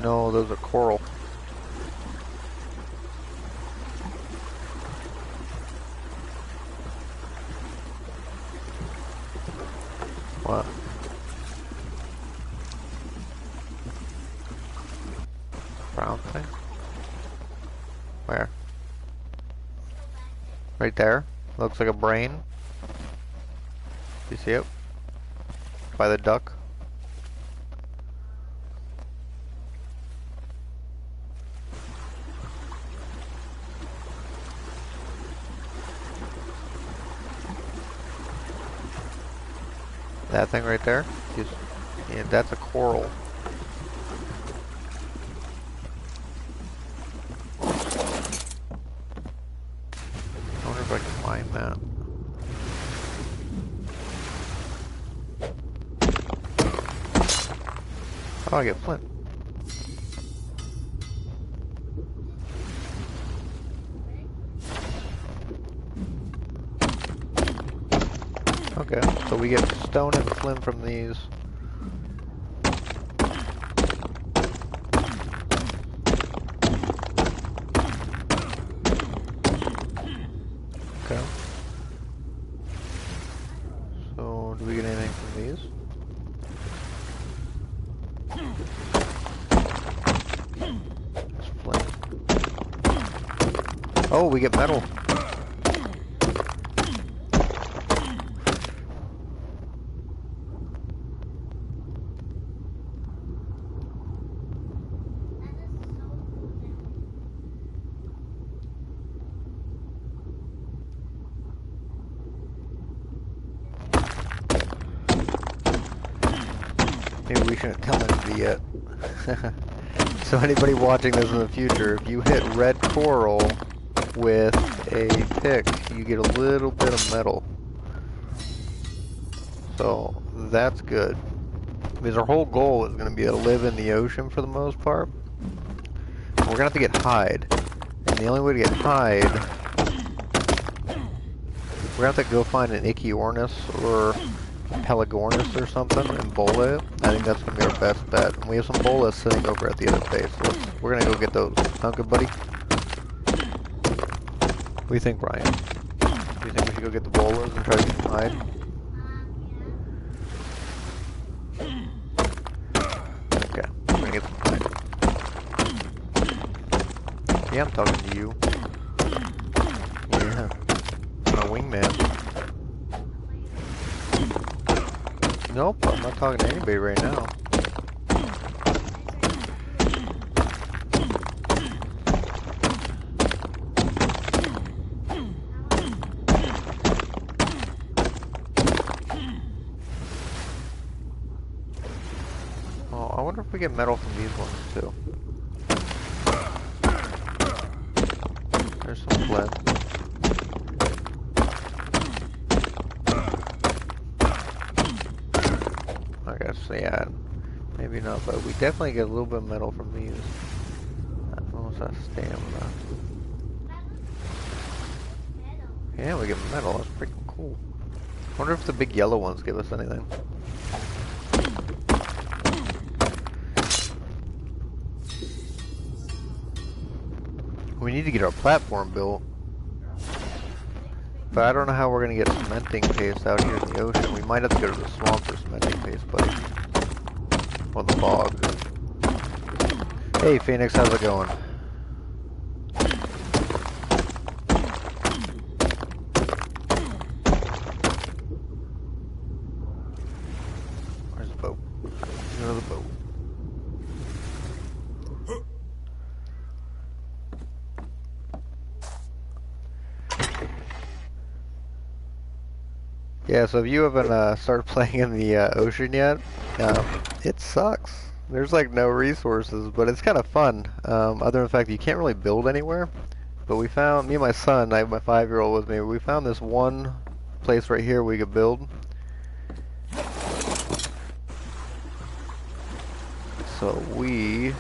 No, those are coral. What? Brown thing? Where? Right there? Looks like a brain. You see it? By the duck? That thing right there? Yeah, that's a coral. I wonder if I can find that. How do I get flint? Okay, so we get stone and flint from these. Okay. So, do we get anything from these? Just flint. Oh, we get metal. Maybe we shouldn't tell anybody yet. So anybody watching this in the future, if you hit red coral with a pick, you get a little bit of metal. So that's good. Because our whole goal is going to be to live in the ocean for the most part. We're going to have to get hide. And the only way to get hide, we're going to have to go find an Ichthyornis or Pelagornis or something and bowl it. I think that's going to be our best bet. And we have some bolas sitting over at the other base. So we're going to go get those. Sound good, buddy? What do you think, Ryan? Do you think we should go get the bolas and try to get some hide? Okay, we're going to get some hide. Yeah, I'm talking to you. Yeah. I'm a wingman. Nope, I'm not talking to anybody right now. Oh, I wonder if we get metal from these ones too. There's some flint. I guess, yeah, maybe not, but we definitely get a little bit of metal from these. Almost that stamina. Yeah, we get metal, that's pretty cool. I wonder if the big yellow ones give us anything. We need to get our platform built. But I don't know how we're going to get cementing paste out here in the ocean. We might have to go to the swamp for cementing paste, buddy. Or the bog. Hey, Phoenix, how's it going? Where's the boat? Go to the boat. Yeah, so if you haven't started playing in the ocean yet, it sucks. There's like no resources, but it's kind of fun. Other than the fact that you can't really build anywhere. But we found, me and my son, I have my 5-year-old with me, we found this one place right here we could build. So we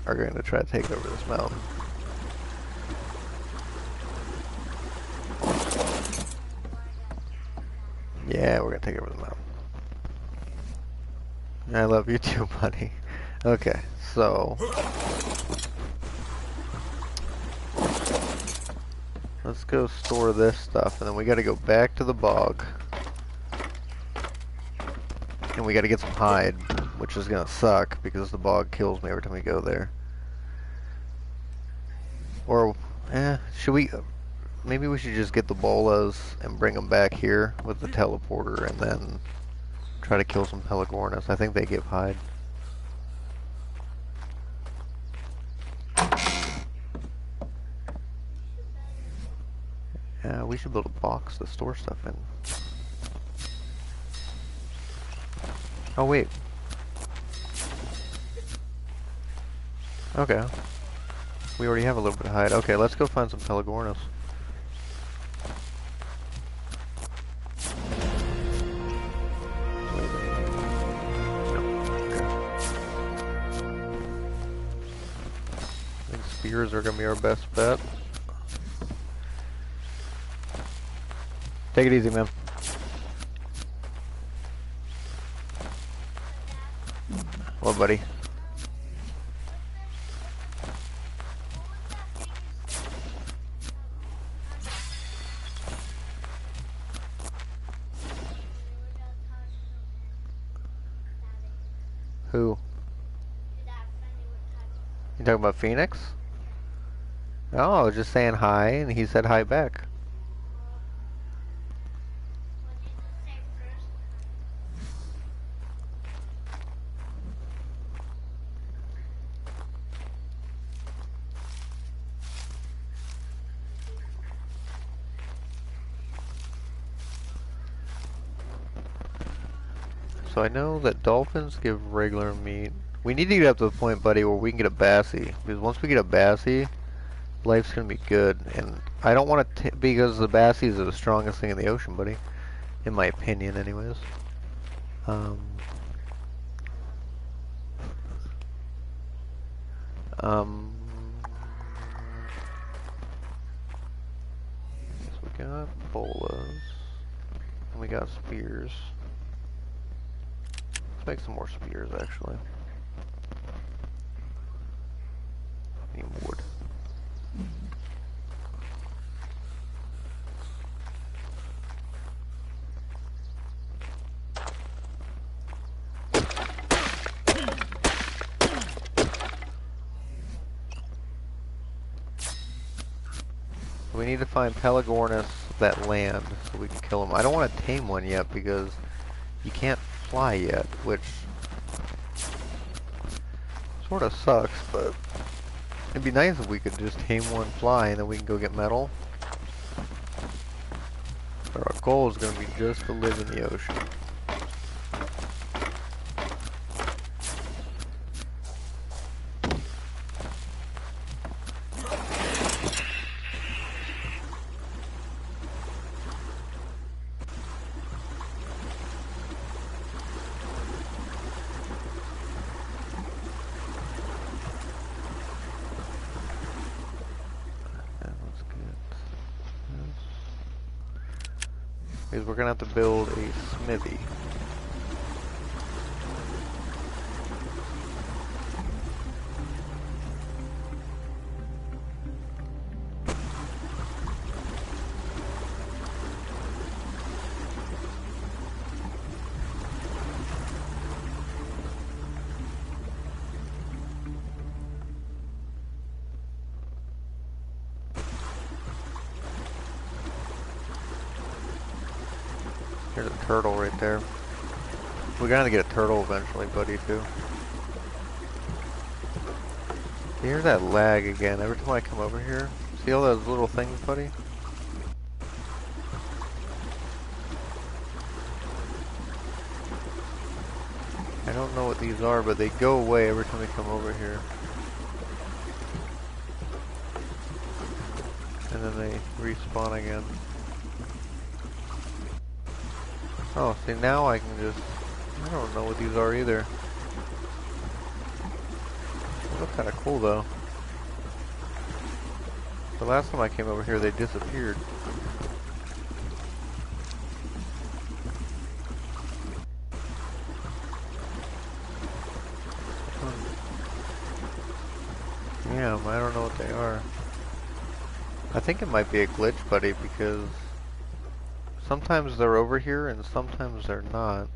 are going to try to take over this mountain. Yeah, we're gonna take over the mountain. I love you too, buddy. Okay, so let's go store this stuff, and then we gotta go back to the bog. And we gotta get some hide, which is gonna suck, because the bog kills me every time we go there. Or, should we... Maybe we should just get the bolas and bring them back here with the teleporter, and then try to kill some Pelagornis. I think they give hide. Yeah, we should build a box to store stuff in. Oh, wait. Okay. We already have a little bit of hide. Okay, let's go find some Pelagornis. I think spears are gonna be our best bet. Take it easy, man. What, buddy? Who? You talking about Phoenix? No, I was just saying hi, and he said hi back. So I know that dolphins give regular meat. We need to get up to the point, buddy, where we can get a Bassie. Because once we get a Bassie, life's gonna be good. And I don't want to, because the Bassies are the strongest thing in the ocean, buddy. In my opinion, anyways. So we got bolas. And we got spears. Let's make some more spears, actually. Need wood. We need to find Pelagornis that land so we can kill him. I don't want to tame one yet because you can't fly yet, which sort of sucks, but it'd be nice if we could just tame one, fly, and then we can go get metal. But our goal is going to be just to live in the ocean. Because we're going to have to build a smithy. There's a turtle right there. We're gonna get a turtle eventually, buddy, too. Here's that lag again. Every time I come over here, see all those little things, buddy? I don't know what these are, but they go away every time we come over here. And then they respawn again. Oh, see, now I can just... I don't know what these are either. They look kind of cool, though. The last time I came over here, they disappeared. Yeah, I don't know what they are. I think it might be a glitch, buddy, because sometimes they're over here and sometimes they're not.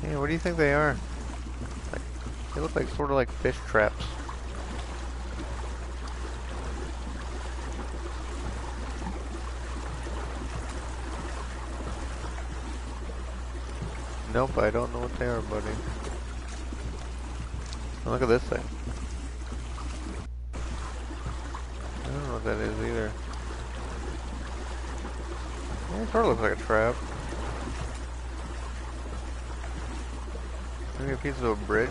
Yeah, what do you think they are? Like, they look like sort of like fish traps. Nope, I don't know what they are, buddy. Oh, look at this thing. I don't know what that is either. Yeah, it sort of looks like a trap. Maybe a piece of a bridge?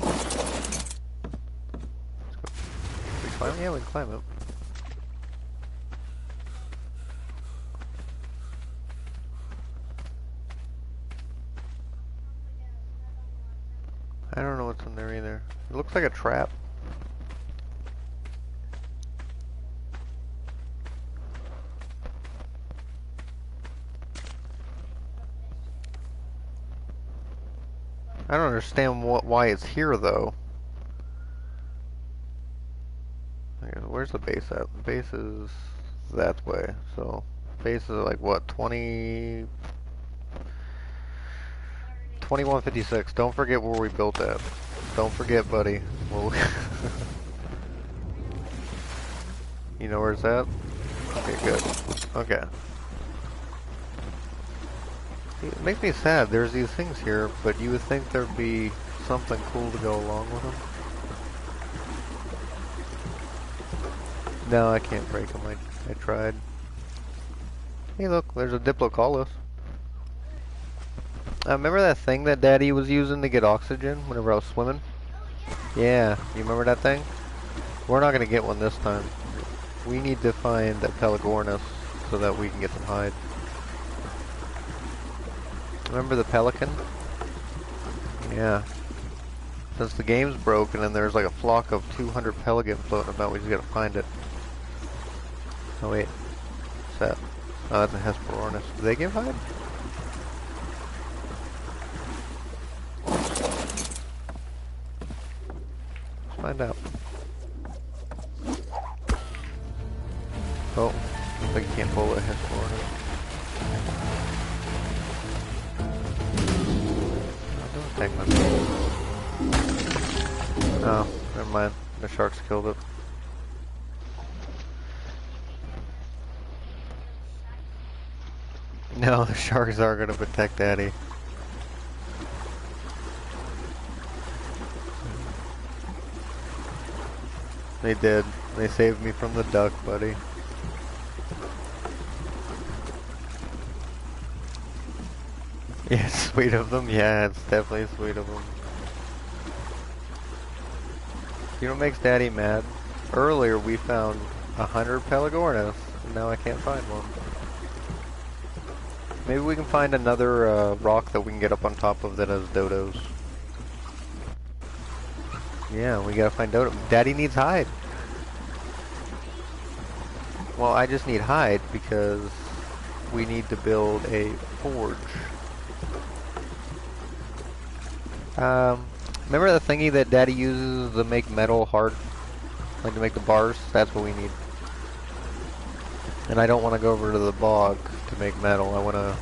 Can we climb? Yeah, we can climb it. I don't know what's in there either. It looks like a trap. I don't understand why it's here though. Okay, where's the base at? The base is that way. So base is like what, 2156. Don't forget where we built at. Don't forget, buddy. Well, you know where it's at? Okay, good. Okay. See, it makes me sad. There's these things here, but you would think there'd be something cool to go along with them. No, I can't break them. I tried. Hey, look, there's a Diplocaulus. Remember that thing that Daddy was using to get oxygen whenever I was swimming? Yeah, you remember that thing? We're not gonna get one this time. We need to find a Pelagornis so that we can get some hide. Remember the pelican? Yeah. Since the game's broken and there's like a flock of 200 pelican floating about, we just gotta find it. Oh wait. What's that? Oh, that's a Hesperornis. Do they give hide? Let's find out. Oh, looks like you can't pull a Hesperornis. Oh, don't attack my boat. Oh, never mind. The sharks killed it. No, the sharks are gonna protect Daddy. They did. They saved me from the duck, buddy. Yeah, it's sweet of them. Yeah, it's definitely sweet of them. You know what makes Daddy mad? Earlier we found 100 Pelagornis, and now I can't find one. Maybe we can find another rock that we can get up on top of that has dodos. Yeah, we gotta find dodo. Daddy needs hide. Well, I just need hide because we need to build a forge. Remember the thingy that Daddy uses to make metal hard? Like to make the bars? That's what we need. And I don't want to go over to the bog to make metal. I want to...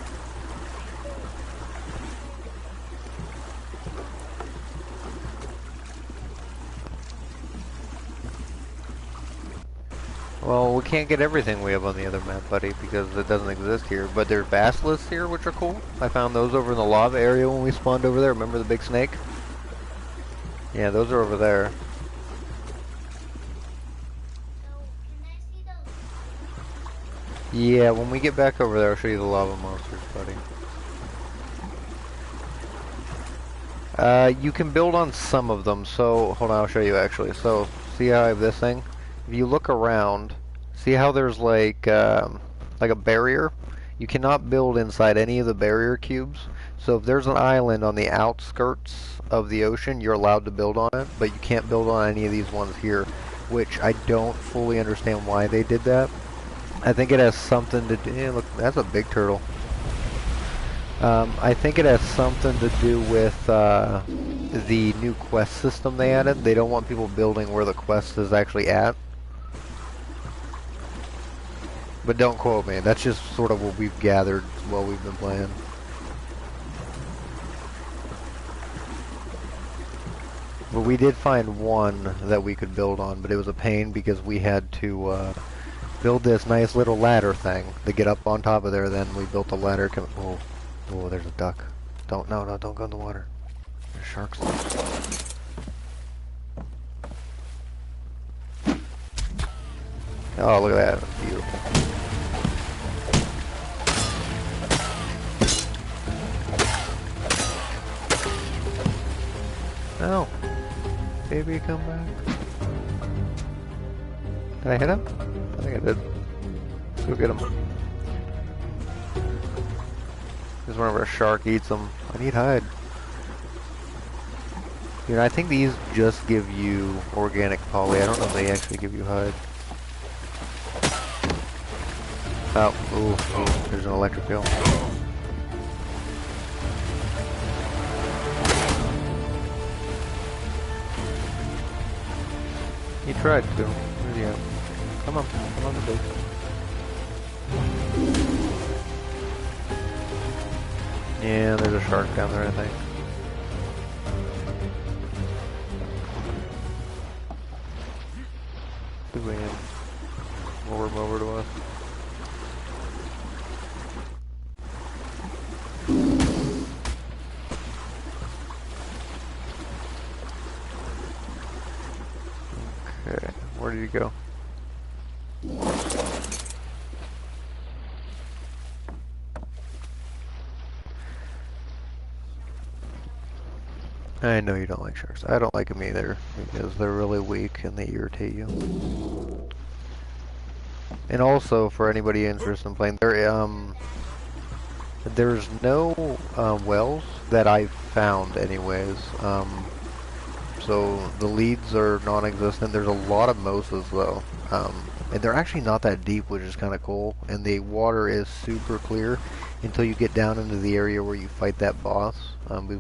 Well, we can't get everything we have on the other map, buddy, because it doesn't exist here. But there's basilisks here, which are cool. I found those over in the lava area when we spawned over there. Remember the big snake? Yeah, those are over there. Yeah, when we get back over there, I'll show you the lava monsters, buddy. You can build on some of them, so... Hold on, I'll show you, actually. So, see how I have this thing? If you look around, see how there's like a barrier? You cannot build inside any of the barrier cubes. So if there's an island on the outskirts of the ocean, you're allowed to build on it, but you can't build on any of these ones here, which I don't fully understand why they did that. I think it has something to do, look, that's a big turtle. I think it has something to do with the new quest system they added. They don't want people building where the quest is actually at. But don't quote me, that's just sort of what we've gathered while we've been playing. But we did find one that we could build on, but it was a pain because we had to build this nice little ladder thing to get up on top of there. Then we built a ladder. Oh, oh, there's a duck. No, don't go in the water. There's sharks. Oh, look at that. That's beautiful. Oh. Baby, come back. Did I hit him? I think I did. Let's go get him. Because whenever a shark eats them, I need hide. You know, I think these just give you organic poly. I don't know if they actually give you hide. Oh, ooh, there's an electric bill. He tried to. Where's he at? Come on the boat. Yeah, there's a shark down there, I think. Lure him over to us. Okay, where did he go? I know you don't like sharks. I don't like them either because they're really weak and they irritate you. And also, for anybody interested in playing, there's no wells that I've found, anyways. So the leads are non-existent. There's a lot of mosas though, and they're actually not that deep, which is kind of cool. And the water is super clear until you get down into the area where you fight that boss.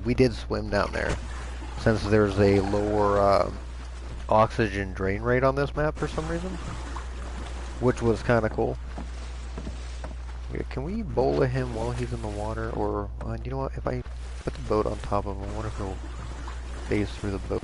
We did swim down there, since there's a lower oxygen drain rate on this map for some reason, which was kind of cool. Yeah, can we bola him while he's in the water, or you know what? If I put the boat on top of him, I wonder if he'll phase through the boat.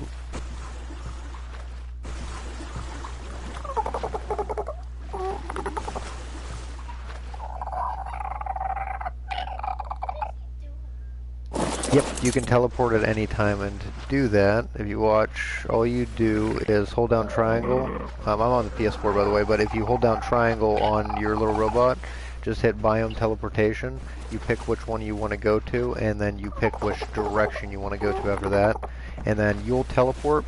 Yep, you can teleport at any time, and to do that, if you watch, all you do is hold down triangle. I'm on the PS4 by the way, but if you hold down triangle on your little robot, just hit biome teleportation, you pick which one you want to go to, and then you pick which direction you want to go to after that, and then you'll teleport,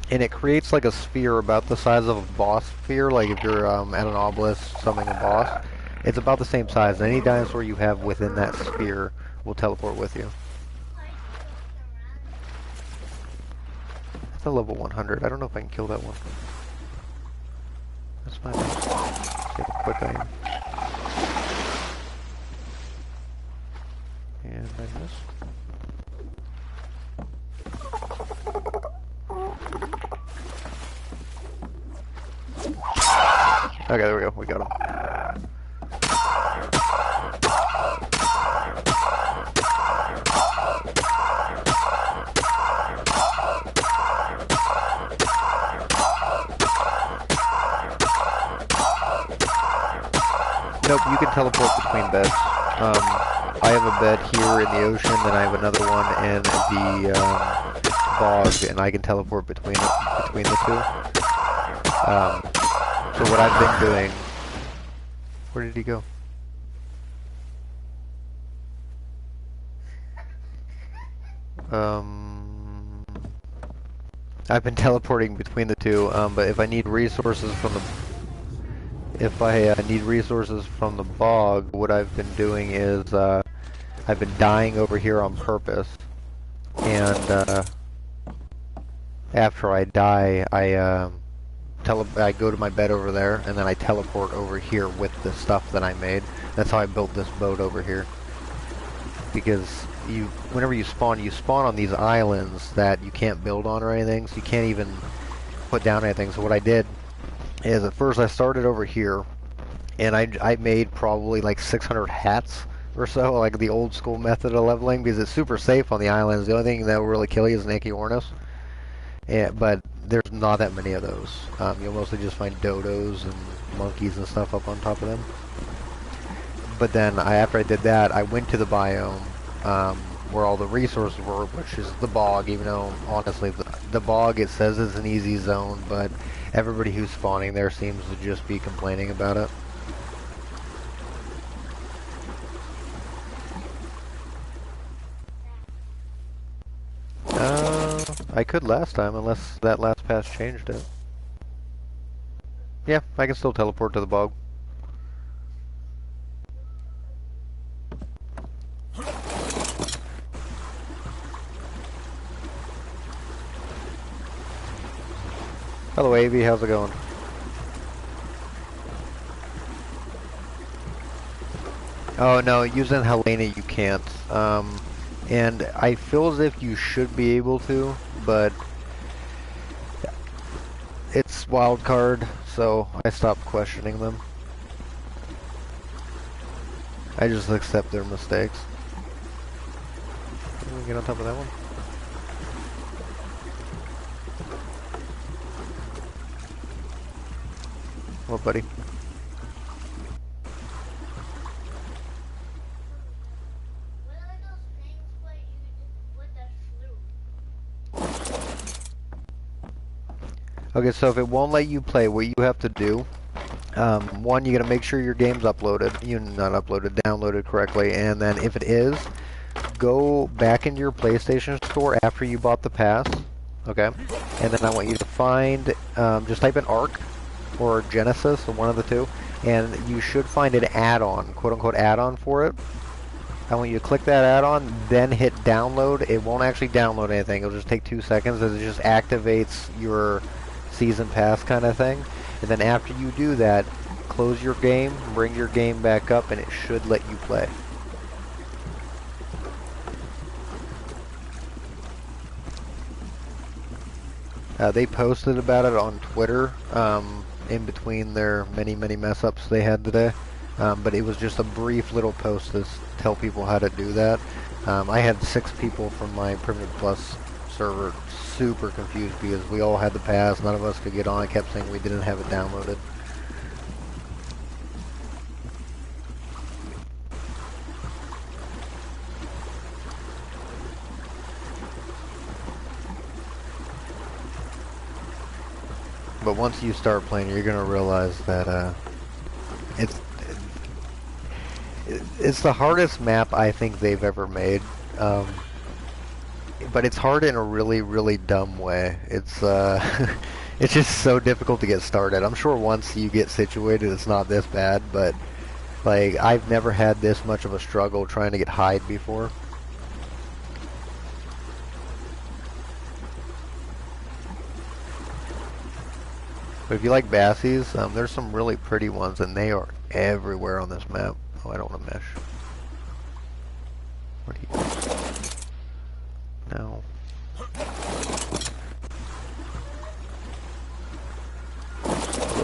and it creates like a sphere about the size of a boss sphere, like if you're at an obelisk summoning a boss. It's about the same size, and any dinosaur you have within that sphere will teleport with you. That's a level 100. I don't know if I can kill that one. That's fine. Take a quick aim. And I missed. Okay, there we go. We got him. Nope, you can teleport between beds. I have a bed here in the ocean, then I have another one in the bog, and I can teleport between the two. So what I've been doing... Where did he go? I've been teleporting between the two, but if I need resources from the... If I need resources from the bog, what I've been doing is I've been dying over here on purpose, and after I die, I go to my bed over there, and then I teleport over here with the stuff that I made. That's how I built this boat over here. Because whenever you spawn on these islands that you can't build on or anything, so you can't even put down anything. So what I did is at first I started over here, and I made probably like 600 hats or so, like the old school method of leveling, because it's super safe on the islands. The only thing that will really kill you is an Anchiornis. But there's not that many of those. You'll mostly just find dodos and monkeys and stuff up on top of them. But then after I did that, I went to the biome where all the resources were, which is the bog, even though honestly the bog, it says it's an easy zone, but everybody who's spawning there seems to just be complaining about it. I could last time, unless that last patch changed it. Yeah, I can still teleport to the bog. Hello, Avi, how's it going? Oh no, using Helena you can't. And I feel as if you should be able to, but it's wild card, so I stopped questioning them. I just accept their mistakes. Can we get on top of that one? What, buddy? Okay, so if it won't let you play, what you have to do, one, you gotta make sure your game's uploaded, downloaded correctly, and then if it is, go back into your PlayStation Store after you bought the pass, okay? And then I want you to find, just type in ARK or Genesis, or one of the two, and you should find an add-on, quote-unquote add-on for it. I want you to click that add-on, then hit download. It won't actually download anything, it'll just take 2 seconds, as it just activates your season pass kind of thing. And then after you do that, close your game, bring your game back up, and it should let you play. They posted about it on Twitter in between their many mess ups they had today, but it was just a brief little post to tell people how to do that. I had 6 people from my Primitive Plus server super confused because we all had the pass, none of us could get on. I kept saying we didn't have it downloaded. But once you start playing, you're gonna realize that it's the hardest map I think they've ever made. But it's hard in a really dumb way. It's it's just so difficult to get started. I'm sure once you get situated, it's not this bad, but like I've never had this much of a struggle trying to get hide before. But if you like Bassies, there's some really pretty ones, and they are everywhere on this map. Oh, I don't want to mesh. What do you do? No.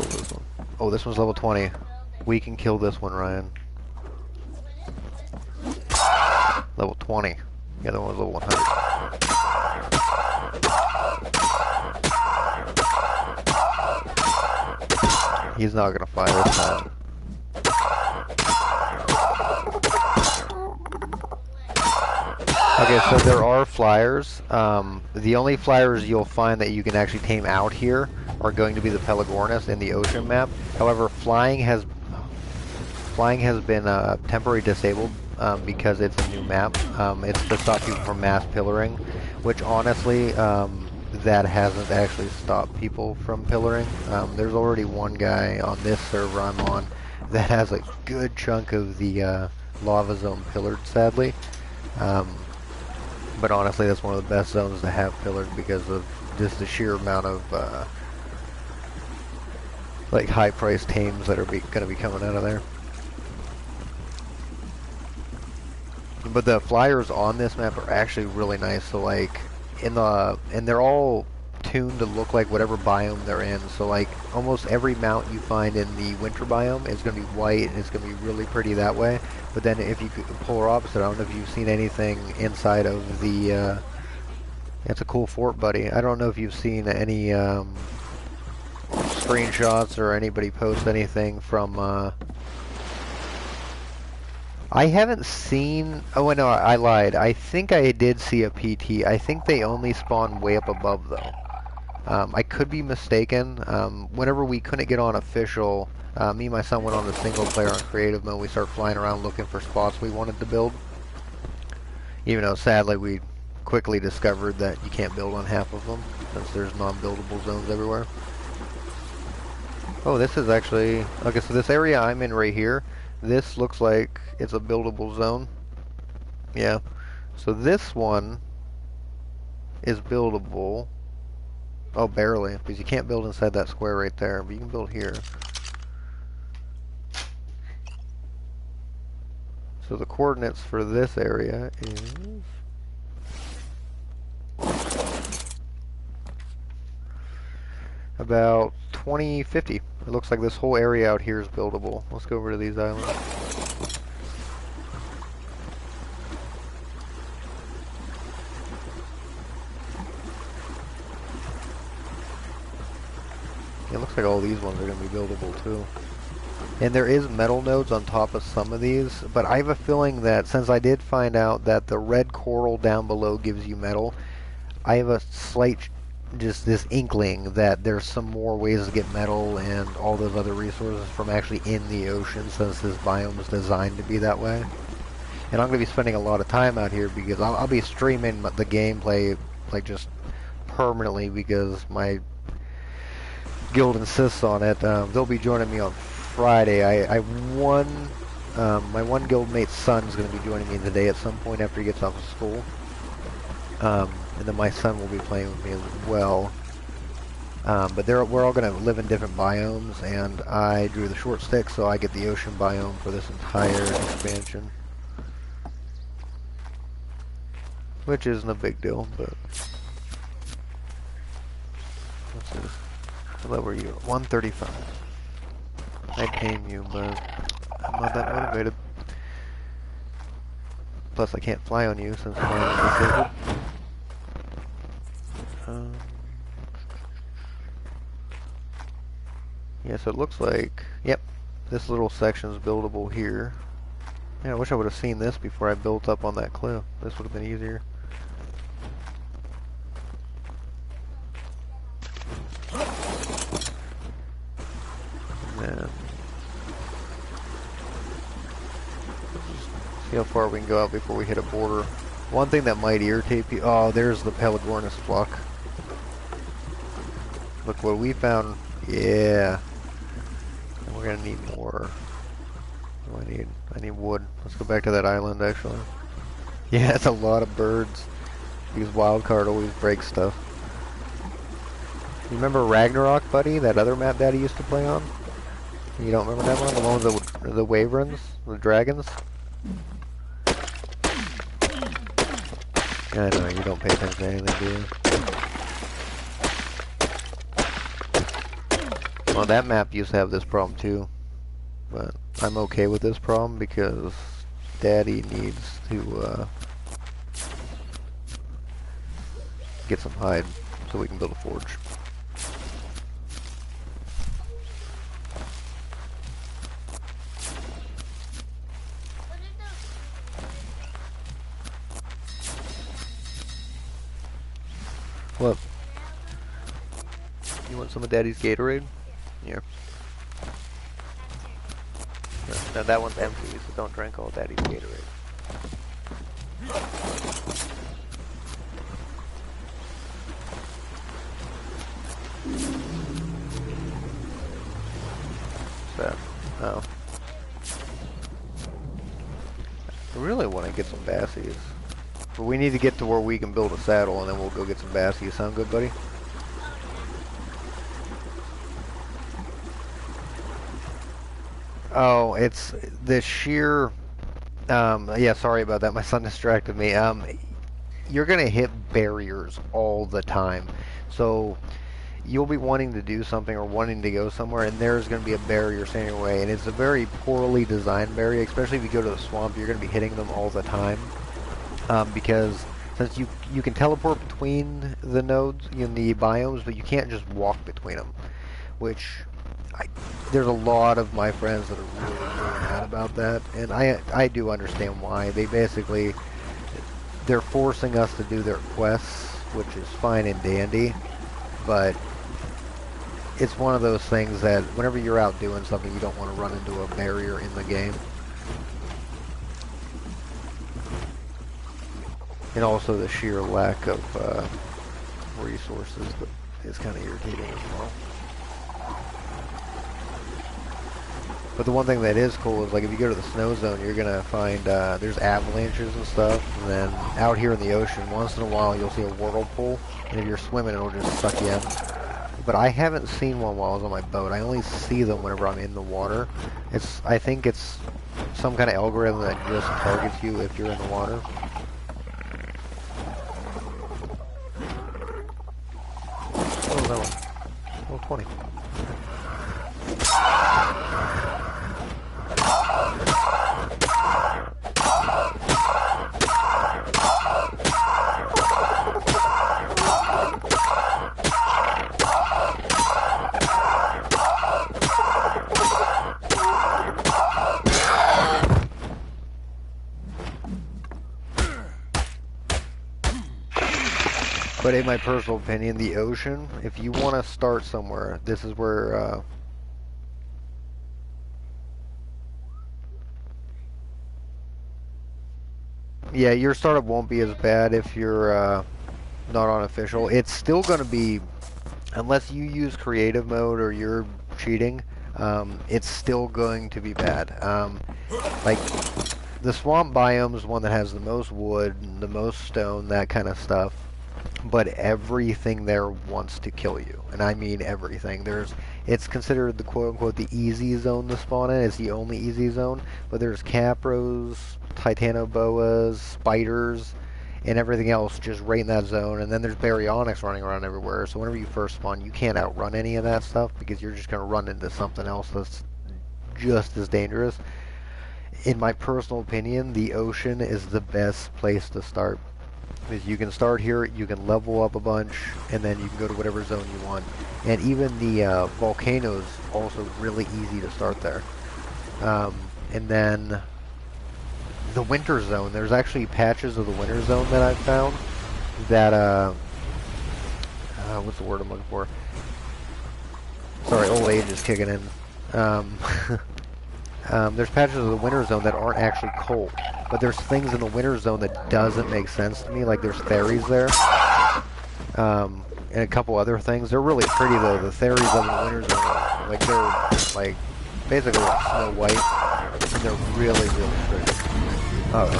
This one. Oh, this one's level 20. We can kill this one, Ryan. Level 20. The other one's level 100. He's not gonna fire this time. Okay, so there are flyers. The only flyers you'll find that you can actually tame out here are going to be the Pelagornis in the ocean map. However, flying has been temporarily disabled because it's a new map. It's to stop people from mass pillaring, which honestly, that hasn't actually stopped people from pillaring. There's already one guy on this server I'm on that has a good chunk of the lava zone pillared, sadly. But honestly, that's one of the best zones to have pillared because of just the sheer amount of like high-priced tames that are going to be coming out of there. But the flyers on this map are actually really nice. So like and they're all tuned to look like whatever biome they're in. So like almost every mount you find in the winter biome is going to be white and it's going to be really pretty that way. But then if you polar opposite, I don't know if you've seen anything inside of the it's a cool fort, buddy. I don't know if you've seen any screenshots or anybody post anything from I haven't seen... Oh, no, I lied. I think I did see a PT. I think they only spawn way up above, though. I could be mistaken. Whenever we couldn't get on official, me and my son went on the single player on creative mode. We started flying around looking for spots we wanted to build. Even though, sadly, we quickly discovered that you can't build on half of them, since there's non-buildable zones everywhere. Oh, this is actually... Okay, so this area I'm in right here, this looks like it's a buildable zone. Yeah. So this one is buildable. Oh, barely, because you can't build inside that square right there, but you can build here. So the coordinates for this area is... about 2050. It looks like this whole area out here is buildable. Let's go over to these islands. It looks like all these ones are going to be buildable too. And there is metal nodes on top of some of these, but I have a feeling that since I did find out that the red coral down below gives you metal, I have a slight just this inkling that there's some more ways to get metal and all those other resources from actually in the ocean, since this biome is designed to be that way. And I'm going to be spending a lot of time out here because I'll be streaming the gameplay like just permanently because my guild insists on it. They'll be joining me on Friday. My one guildmate's son is going to be joining me today at some point after he gets off of school. And then my son will be playing with me as well. But we're all going to live in different biomes, and I drew the short stick, so I get the ocean biome for this entire expansion. Which isn't a big deal, but... Let's see. What level are you? 135. I'd tame you, but I'm not that motivated. Plus, I can't fly on you since I'm disabled. Yeah, so it looks like, yep, this little section is buildable here. Yeah, I wish I would have seen this before I built up on that cliff. This would have been easier. And then, see how far we can go out before we hit a border. One thing that might irritate people, oh, there's the Pelagornis flock. Look what we found, yeah. And we're gonna need more. What do I need wood. Let's go back to that island, actually. Yeah, it's a lot of birds. Because wildcard always breaks stuff. You remember Ragnarok, buddy? That other map Daddy used to play on? You don't remember that one? The one with the wyverns? The dragons? I know, you don't pay attention to anything, do you? Well, that map used to have this problem too, but I'm okay with this problem because Daddy needs to get some hide so we can build a forge. What? You want some of Daddy's Gatorade? Here. No, that one's empty, so don't drink all Daddy's Gatorade. What's that? Oh. really want to get some bassies. But we need to get to where we can build a saddle, and then we'll go get some bassies. Sound good, buddy? Oh, it's the sheer... yeah, sorry about that. My son distracted me. You're going to hit barriers all the time. So you'll be wanting to do something or wanting to go somewhere, and there's going to be a barrier standing in your way. And it's a very poorly designed barrier, especially if you go to the swamp. You're going to be hitting them all the time. Because since you can teleport between the nodes in the biomes, but you can't just walk between them, which there's a lot of my friends that are really, really mad about that, and I do understand why. They're forcing us to do their quests, which is fine and dandy, but it's one of those things that whenever you're out doing something, you don't want to run into a barrier in the game. And also the sheer lack of resources is kind of irritating as well. But the one thing that is cool is, like, if you go to the snow zone, you're going to find there's avalanches and stuff. And then out here in the ocean, once in a while, you'll see a whirlpool. And if you're swimming, it'll just suck you in. But I haven't seen one while I was on my boat. I only see them whenever I'm in the water. I think it's some kind of algorithm that just targets you if you're in the water. What was that one? Oh, 20. But in my personal opinion, the ocean, if you want to start somewhere, this is where, yeah, your startup won't be as bad if you're not on official. It's still going to be, unless you use creative mode or you're cheating, it's still going to be bad. Like, the swamp biome is one that has the most wood, the most stone, that kind of stuff. But everything there wants to kill you, and I mean everything. It's considered the quote-unquote the easy zone to spawn in. It's the only easy zone, but there's capros, titanoboas, spiders, and everything else just right in that zone. And then there's baryonyx running around everywhere. So whenever you first spawn, you can't outrun any of that stuff because you're just gonna run into something else that's just as dangerous. In my personal opinion, the ocean is the best place to start. Because you can start here, you can level up a bunch, and then you can go to whatever zone you want. And even the volcanoes also really easy to start there. And then the winter zone, there's actually patches of the winter zone that I've found that, what's the word I'm looking for? Sorry, old age is kicking in. There's patches of the winter zone that aren't actually cold. But there's things in the winter zone that doesn't make sense to me, like there's fairies there. And a couple other things. They're really pretty though, the fairies of the winter zone. Like they're like basically like Snow White. And they're really, really pretty. Uh-oh.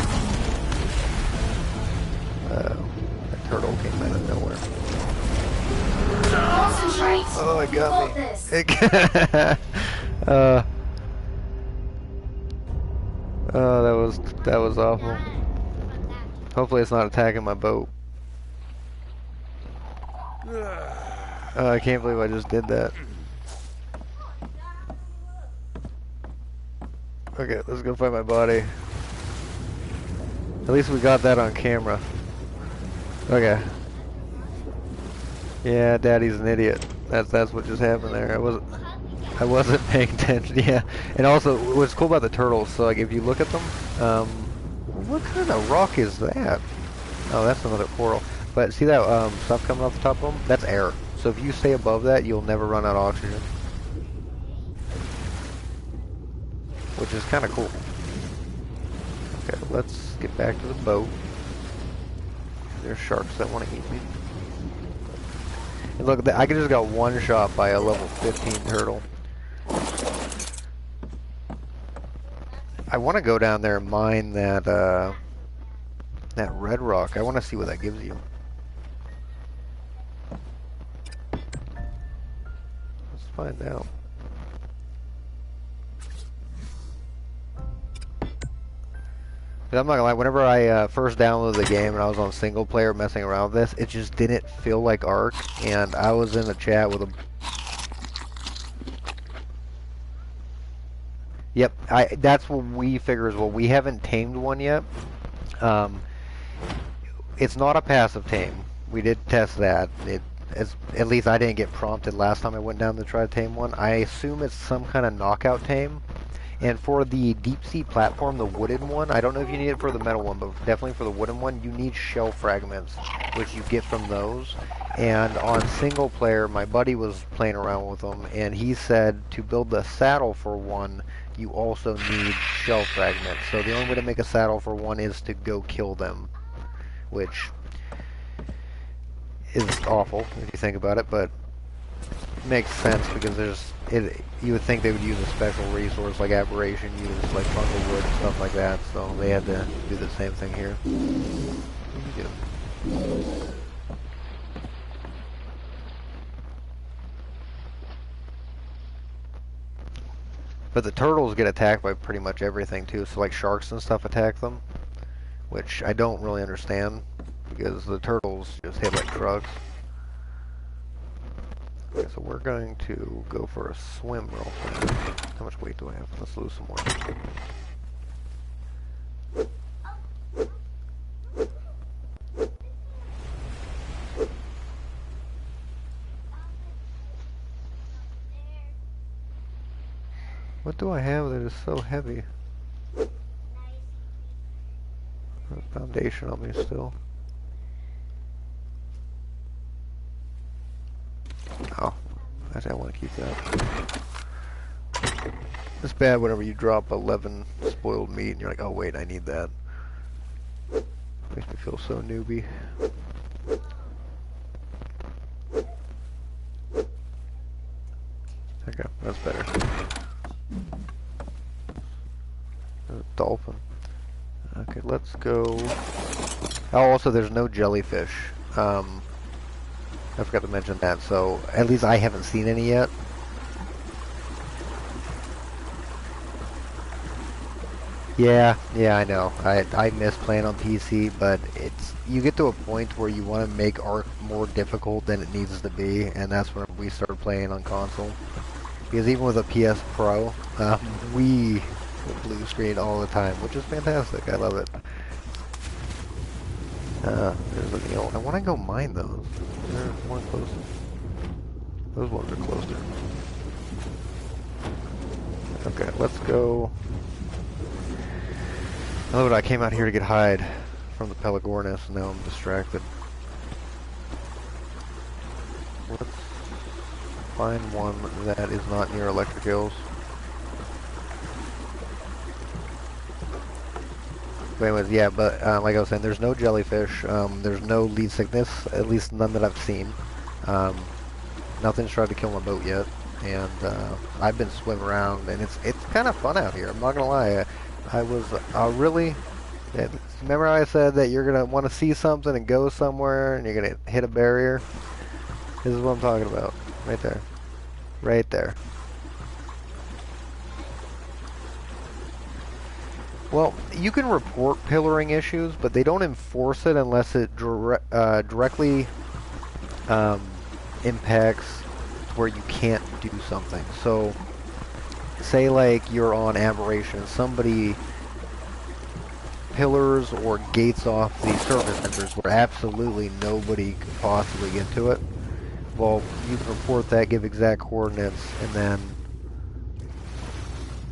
That turtle came out of nowhere. Oh, it got me. Oh, that was awful. Hopefully it's not attacking my boat. I can't believe I just did that. Okay, let's go find my body. At least we got that on camera. Okay. Yeah, Daddy's an idiot. That's what just happened there. I wasn't paying attention. Yeah, and also what's cool about the turtles? So like if you look at them, what kind of rock is that? Oh, that's another coral. But see that stuff coming off the top of them? That's air. So if you stay above that, you'll never run out of oxygen, which is kind of cool. Okay, let's get back to the boat. There's sharks that want to eat me. And look, I just got one shot by a level 15 turtle. I want to go down there and mine that that red rock. I want to see what that gives you. Let's find out. But I'm not gonna lie, whenever I first downloaded the game and I was on single player messing around with this, it just didn't feel like Ark, and I was in a chat with a... Yep, that's what we figure as well. We haven't tamed one yet. It's not a passive tame. We did test that. At least I didn't get prompted last time I went down to try to tame one. I assume it's some kind of knockout tame. And for the deep sea platform, the wooden one, I don't know if you need it for the metal one, but definitely for the wooden one, you need shell fragments, which you get from those. And on single player, my buddy was playing around with them, and he said to build the saddle for one, you also need shell fragments. So the only way to make a saddle for one is to go kill them, which is awful if you think about it, but makes sense because you would think they would use a special resource like aberration, use like fungal wood and stuff like that, so they had to do the same thing here. But the turtles get attacked by pretty much everything too, so like sharks and stuff attack them, which I don't really understand because the turtles just hit like trucks. Okay, so we're going to go for a swim real quick. How much weight do I have? Let's lose some more. What do I have that is so heavy? Foundation on me still. Oh, actually I want to keep that. It's bad whenever you drop 11 spoiled meat and you're like, oh wait, I need that. Makes me feel so newbie. Okay, that's better. There's a dolphin. Okay, let's go. Oh, also there's no jellyfish. I forgot to mention that, so at least I haven't seen any yet. Yeah, I know. I miss playing on PC, but you get to a point where you want to make Ark more difficult than it needs to be, and that's when we started playing on console. Because even with a PS Pro, we blue screen all the time, which is fantastic. I love it. There's a Neil. I want to go mine those. They're more closer. Those ones are closer. Okay, let's go. I love it. I came out here to get hide from the Pelagornis, and now I'm distracted. Let's find one that is not near electric hills. But anyways, yeah, but like I was saying, there's no jellyfish, there's no lead sickness, at least none that I've seen. Nothing's tried to kill my boat yet, and I've been swimming around, and it's kind of fun out here, I'm not gonna lie. I was really... Remember how I said that you're gonna want to see something and go somewhere, and you're gonna hit a barrier? This is what I'm talking about. Right there. Right there. Well, you can report pillaring issues, but they don't enforce it unless it directly impacts where you can't do something. So, say like you're on aberration, somebody pillars or gates off the service centers where absolutely nobody could possibly get to it. Well, you can report that, give exact coordinates, and then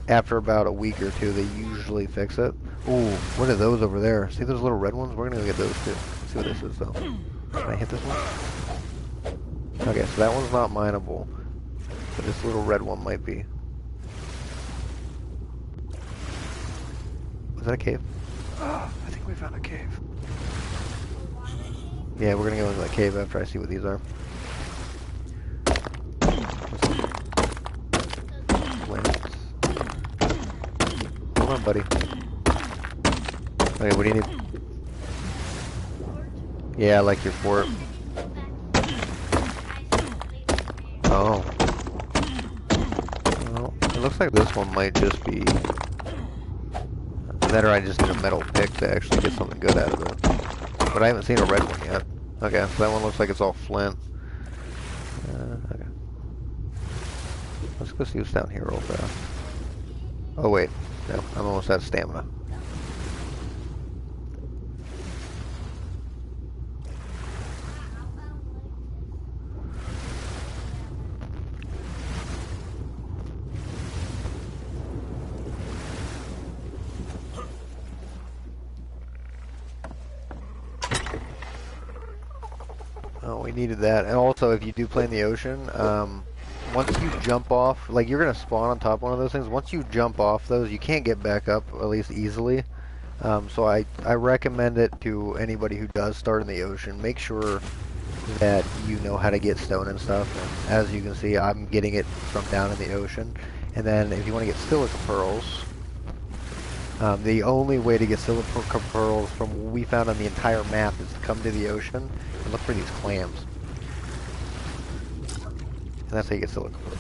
after about a week or two, they usually fix it. Ooh, what are those over there? See those little red ones? We're gonna go get those too. Let's see what this is though. Can I hit this one? Okay, so that one's not mineable, but this little red one might be. Was that a cave? Oh, I think we found a cave. Yeah, we're gonna go into that cave after I see what these are. going on, buddy? Okay, what do you need? Yeah, I like your fort. Oh. Well, it looks like this one might just be... That or I just need a metal pick to actually get something good out of it. But I haven't seen a red one yet. Okay, so that one looks like it's all flint. Okay. Let's go see what's down here real fast. Oh wait, no, I'm almost out of stamina. Oh, we needed that. And also, if you do play in the ocean, once you jump off, like you're gonna spawn on top of one of those things. Once you jump off those, you can't get back up, at least easily. So I recommend it to anybody who does start in the ocean. Make sure that you know how to get stone and stuff. And as you can see, I'm getting it from down in the ocean. And then if you want to get silica pearls, the only way to get silica pearls from what we found on the entire map is to come to the ocean and look for these clams. And that's how you get silica pearls.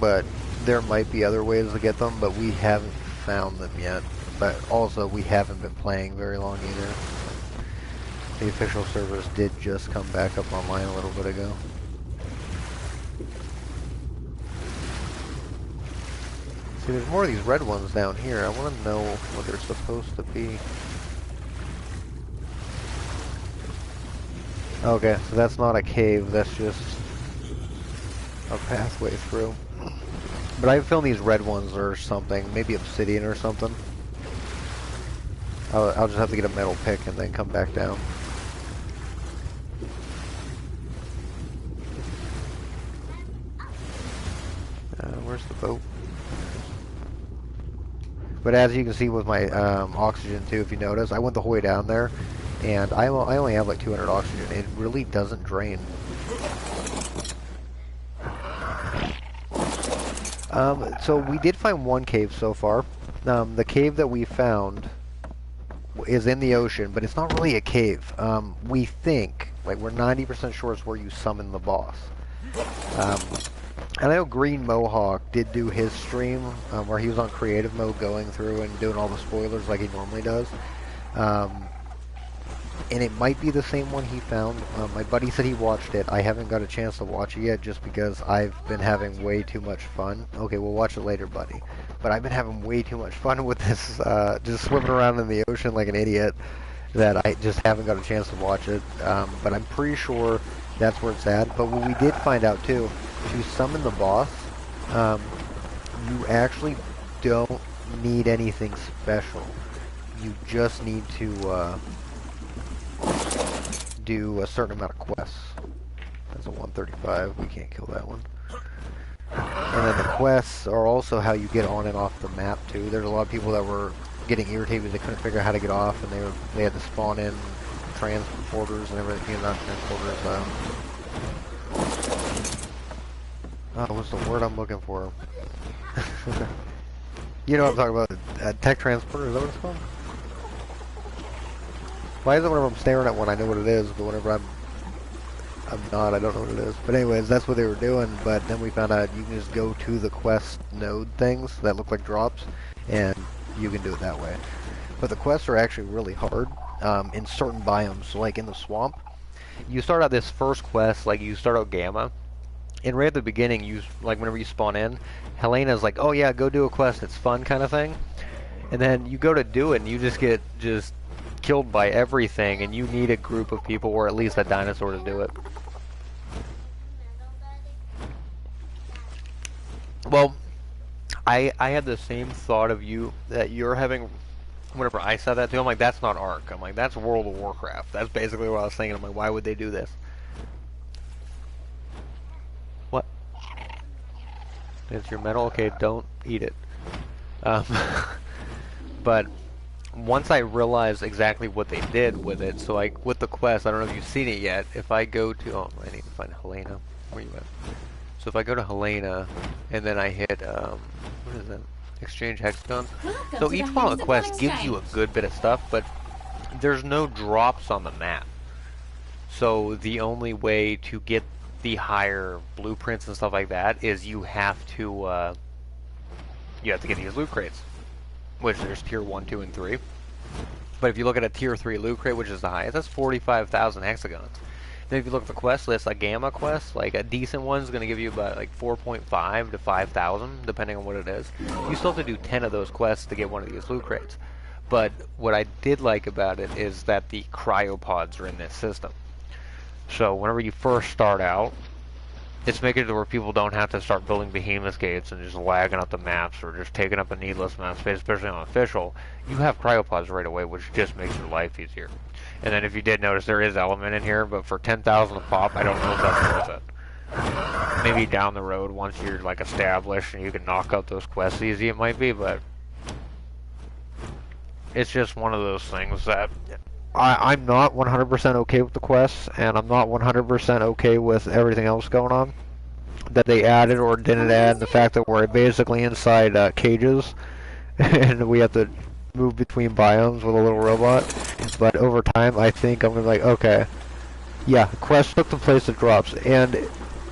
But there might be other ways to get them, but we haven't found them yet. But also, we haven't been playing very long either. The official servers did just come back up online a little bit ago. See, there's more of these red ones down here. I want to know what they're supposed to be. Okay, so that's not a cave, that's just a pathway through. But I found these red ones or something, maybe obsidian or something. I'll just have to get a metal pick and then come back down. Where's the boat? But as you can see with my oxygen too, if you notice, I went the whole way down there, and I only have like 200 oxygen. It really doesn't drain. So we did find one cave so far. The cave that we found is in the ocean, but it's not really a cave. We think, like we're 90% sure it's where you summon the boss. And I know Green Mohawk did do his stream where he was on creative mode going through and doing all the spoilers like he normally does. And it might be the same one he found. My buddy said he watched it. I haven't got a chance to watch it yet just because I've been having way too much fun. Okay, we'll watch it later, buddy. But I've been having way too much fun with this, just swimming around in the ocean like an idiot, that I just haven't got a chance to watch it. But I'm pretty sure that's where it's at. But what we did find out too, to summon the boss, you actually don't need anything special. You just need to do a certain amount of quests. That's a 135. We can't kill that one. And then the quests are also how you get on and off the map too. There's a lot of people that were getting irritated because they couldn't figure out how to get off, and they had to spawn in transporters and everything. Not transporters. Oh, what's the word I'm looking for? You know what I'm talking about? Tech transporter. Is that what it's called? Why is it whenever I'm staring at one I know what it is, but whenever I'm not, I don't know what it is. But anyways, that's what they were doing, but then we found out you can just go to the quest node things that look like drops, and you can do it that way. But the quests are actually really hard in certain biomes, so like in the swamp. You start out this first quest, like you start out Gamma, and right at the beginning, like whenever you spawn in, Helena's like, oh yeah, go do a quest, it's fun kind of thing. And then you go to do it, and you just get killed by everything, and you need a group of people or at least a dinosaur to do it. Well, I had the same thought of you that you're having whenever I said that too. I'm like, that's not Ark. I'm like, that's World of Warcraft. That's basically what I was thinking. I'm like, why would they do this? What? It's your metal? Okay, don't eat it. But once I realized exactly what they did with it, so like with the quest, I don't know if you've seen it yet. If I go to, oh, I need to find Helena. Where you at? So if I go to Helena, and then I hit, what is that? Exchange hexagons. So each one of the quests gives you a good bit of stuff, but there's no drops on the map. So the only way to get the higher blueprints and stuff like that is you have to get these loot crates, which there's tier 1, 2, and 3. But if you look at a tier 3 loot crate, which is the highest, that's 45,000 hexagons. Then if you look at the quest list, a gamma quest, like a decent one is going to give you about like 4.5 to 5,000, depending on what it is. You still have to do 10 of those quests to get one of these loot crates. But what I did like about it is that the cryopods are in this system. So whenever you first start out, it's making it to where people don't have to start building behemoth gates and just lagging up the maps or just taking up a needless amount of space, especially on official. You have cryopods right away, which just makes your life easier. And then if you did notice, there is element in here, but for 10,000 a pop, I don't know if that's worth it. Maybe down the road, once you're like established and you can knock out those quests easy, it might be, but it's just one of those things that I'm not 100% okay with the quests, and I'm not 100% okay with everything else going on that they added or didn't add, and the fact that we're basically inside cages and we have to move between biomes with a little robot. But over time, I think I'm gonna be like, okay, yeah, quests took the place of drops, and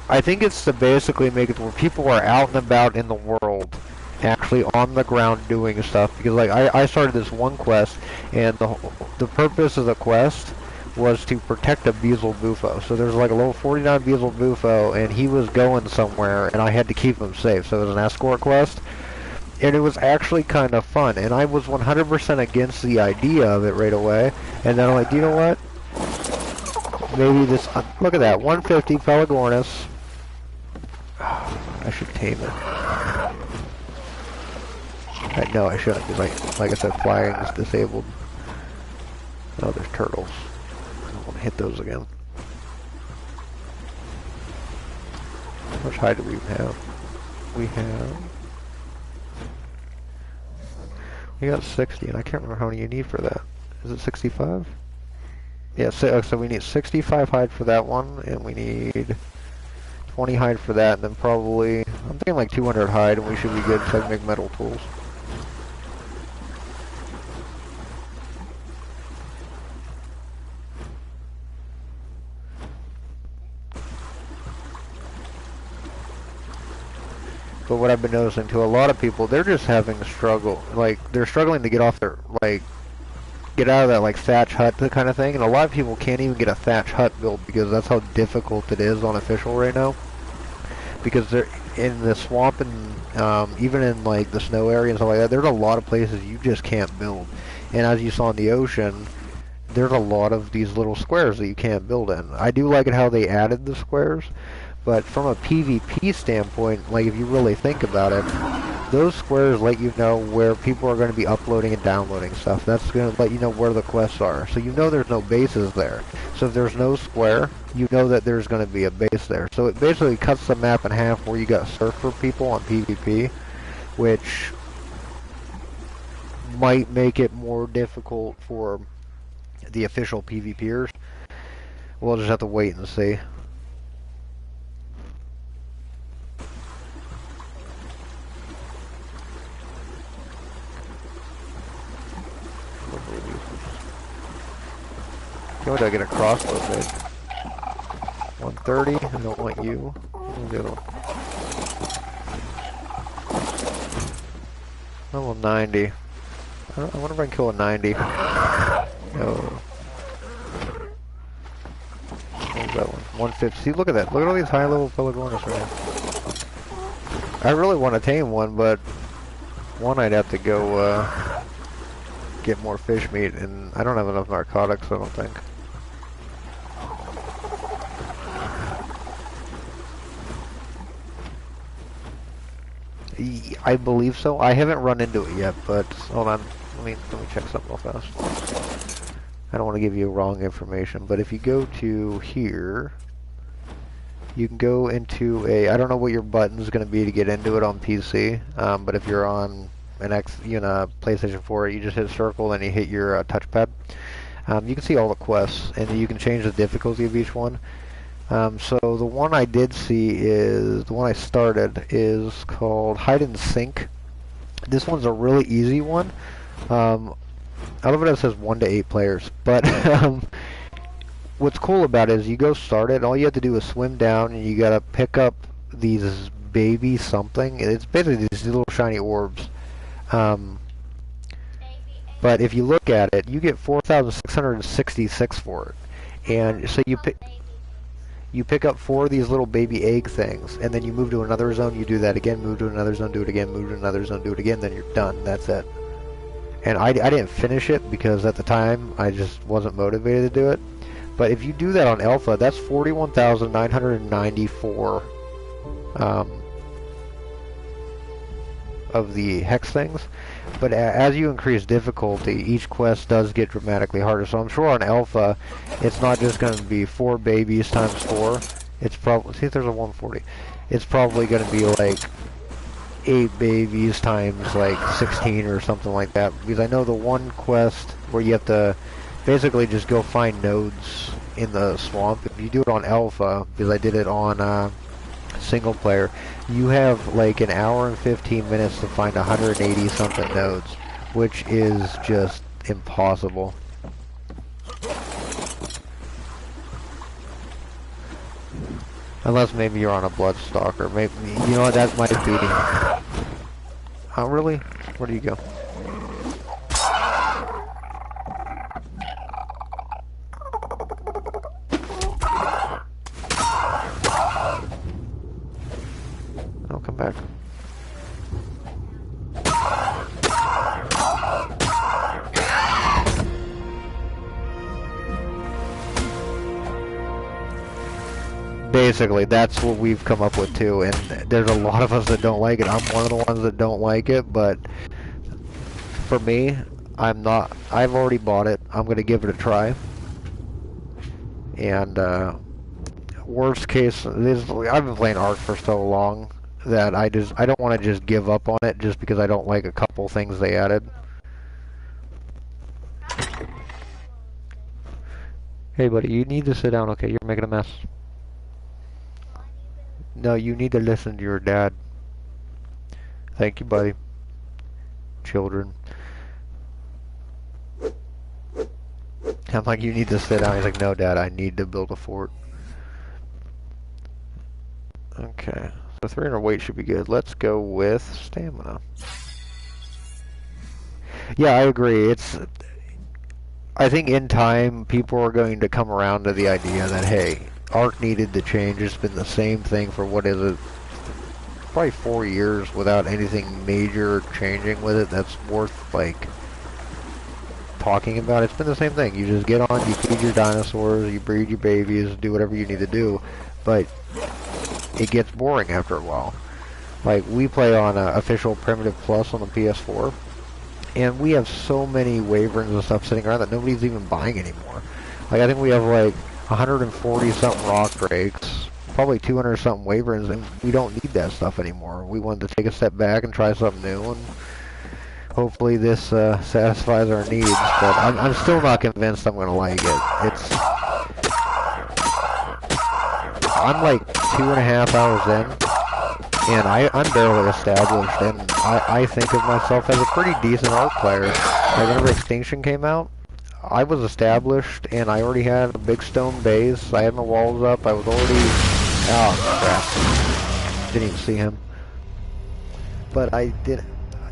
I think it's to basically make it where people are out and about in the world, actually on the ground doing stuff. Because like I started this one quest, and the purpose of the quest was to protect a Beelzebub Bufo. So there's like a level 49 Beelzebub Bufo, and he was going somewhere, and I had to keep him safe. So it was an escort quest, and it was actually kind of fun. And I was 100% against the idea of it right away. And then I'm like, you know what? Maybe this. Look at that, 150 Pelagornis. I should tame it. No, I shouldn't, because like I said, flying is disabled. Oh, there's turtles. I don't want to hit those again. How much hide do we have? We got 60, and I can't remember how many you need for that. Is it 65? Yeah, so we need 65 hide for that one, and we need 20 hide for that, and then probably, I'm thinking like 200 hide, and we should be good so I can make metal tools. But what I've been noticing to a lot of people, they're just having a struggle. Like, they're struggling to get off their, like, get out of that, like, thatch hut kind of thing. And a lot of people can't even get a thatch hut built because that's how difficult it is on official right now. Because they're in the swamp and even in, like, the snow area and stuff like that, there's a lot of places you just can't build. And as you saw in the ocean, there's a lot of these little squares that you can't build in. I do like it how they added the squares. But from a PvP standpoint, like if you really think about it, those squares let you know where people are going to be uploading and downloading stuff. That's going to let you know where the quests are. So you know there's no bases there. So if there's no square, you know that there's going to be a base there. So it basically cuts the map in half where you got surfer people on PvP, which might make it more difficult for the official PvPers. We'll just have to wait and see. Go to get a crossbow bit. 130, I don't want you. Level 90. I wonder if I can kill a 90. No. What's that one? 150. See, look at that. Look at all these high level Pelagornis right here. I really want to tame one, but one I'd have to go get more fish meat, and I don't have enough narcotics, I don't think. I believe so. I haven't run into it yet, but hold on. Let me check something real fast. I don't want to give you wrong information, but if you go to here, you can go into a, I don't know what your button's going to be to get into it on PC, but if you're on in a PlayStation 4, you just hit circle and you hit your touchpad. You can see all the quests, and you can change the difficulty of each one. So the one I did see is, the one I started is called Hide and Sink. This one's a really easy one. I love it says 1 to 8 players, but what's cool about it is you go start it, and all you have to do is swim down, and you gotta pick up these baby something. It's basically these little shiny orbs. But if you look at it, you get 4,666 for it, and so you pick up 4 of these little baby egg things, and then you move to another zone, you do that again, move to another zone, do it again, move to another zone, do it again, then you're done. That's it. And I didn't finish it because at the time I just wasn't motivated to do it. But if you do that on Alpha, that's 41,994 of the hex things. But as you increase difficulty, each quest does get dramatically harder. So I'm sure on Alpha, it's not just going to be 4 babies times 4. It's probably, see if there's a 140. It's probably going to be like 8 babies times like 16 or something like that. Because I know the one quest where you have to basically just go find nodes in the swamp. If you do it on Alpha, because I did it on single player, you have like an hour and 15 minutes to find 180 something nodes, which is just impossible. Unless maybe you're on a Bloodstalker. Maybe, you know what, that might be. Oh, really? Where do you go? I'll come back. Basically, that's what we've come up with too, and there's a lot of us that don't like it. I'm one of the ones that don't like it, but for me, I'm not. I've already bought it. I'm gonna give it a try. And worst case, I've been playing Ark for so long that I don't want to just give up on it just because I don't like a couple things they added. Hey, buddy, you need to sit down. Okay, you're making a mess. No, you need to listen to your dad. Thank you, buddy. Children. I'm like, you need to sit down. He's like, no, Dad, I need to build a fort. Okay, so 300 weight should be good. Let's go with stamina. Yeah, I agree. I think in time, people are going to come around to the idea that, hey, Ark needed to change. It's been the same thing for, what is it, probably 4 years without anything major changing with it that's worth, like, talking about. It's been the same thing. You just get on, you feed your dinosaurs, you breed your babies, do whatever you need to do, but it gets boring after a while. Like, we play on official Primitive Plus on the PS4, and we have so many Wyverns and stuff sitting around that nobody's even buying anymore. Like, I think we have like 140 something rock drakes, probably 200 something Wyverns, and we don't need that stuff anymore. We wanted to take a step back and try something new, and hopefully this satisfies our needs, but I'm still not convinced I'm gonna like it. I'm like 2.5 hours in, and I'm barely established, and I think of myself as a pretty decent Ark player. Like, whenever Extinction came out, I was established, and I already had a big stone base. I had my walls up. I was already... Oh, crap. Didn't even see him. But I did...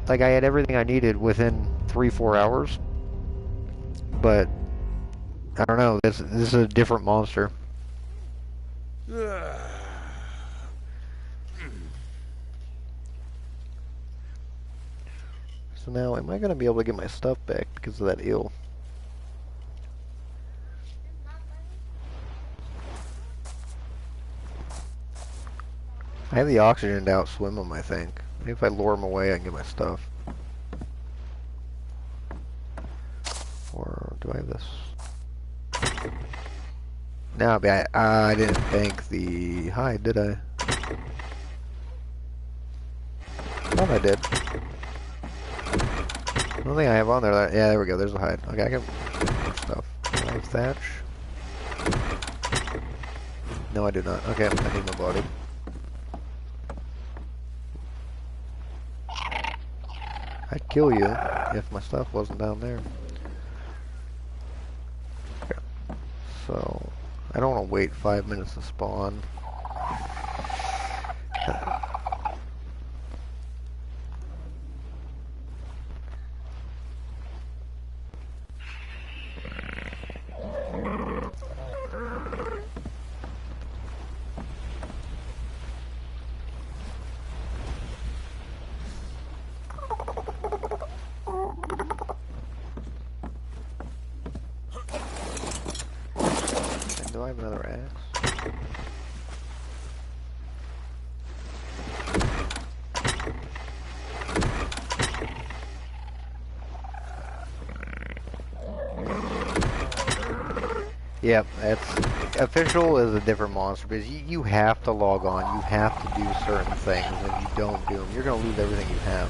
Like, I had everything I needed within 3-4 hours. But, I don't know. This is a different monster. So now, am I going to be able to get my stuff back because of that eel? I have the oxygen to outswim them, I think. Maybe if I lure them away, I can get my stuff. Or do I have this? No, I didn't think the hide, did I? I thought I did. The only thing I have on there, yeah, there we go, there's a hide. Okay, I got more stuff. Knife thatch. No, I do not. Okay, I need my body. I'd kill you if my stuff wasn't down there. Okay. So, I don't want to wait 5 minutes to spawn. Do I have another axe? Yep, that's official is a different monster because you have to log on. You have to do certain things, and if you don't do them, you're gonna lose everything you have.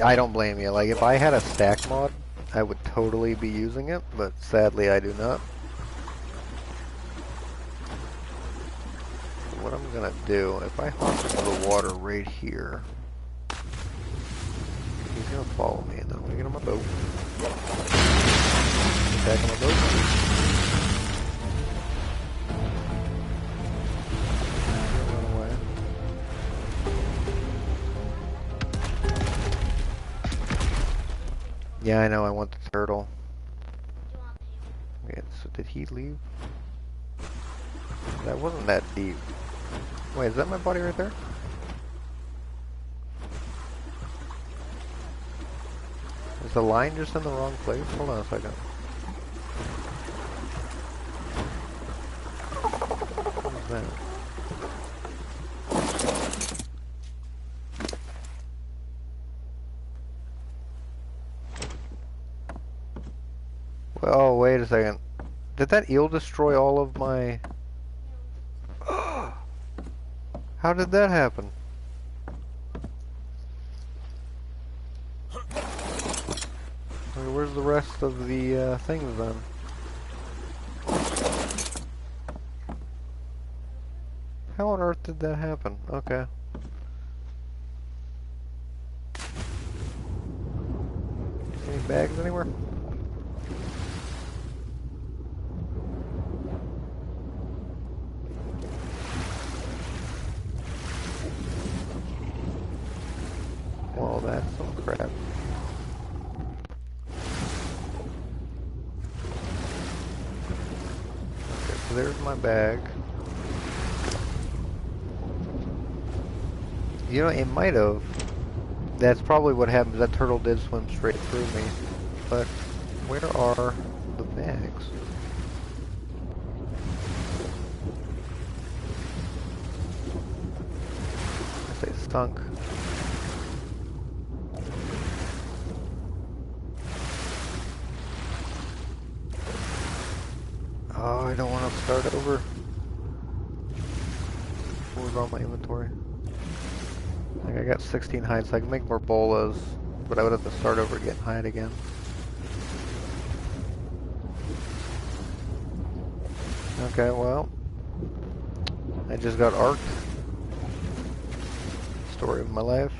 I don't blame you. Like, if I had a stack mod, I would totally be using it, but sadly I do not. What I'm gonna do, if I hop into the water right here, he's gonna follow me, and then I'm gonna get on my boat. Get back on my boat. Run away. Yeah, I know, I want the turtle. Okay, so did he leave? That wasn't that deep. Wait, is that my body right there? Is the line just in the wrong place? Hold on a second. What is that? Well, oh, wait a second. Did that eel destroy all of my... How did that happen? Where's the rest of the things then? How on earth did that happen? Okay. Any bags anywhere? Well, that's some crap. Okay, so there's my bag. You know, it might have. That's probably what happened. That turtle did swim straight through me. But where are the bags? I say stunk. Oh, I don't want to start over. What was on my inventory? Like, I got 16 hides, so I can make more bolas, but I would have to start over getting hide again. Okay, well, I just got arced. Story of my life.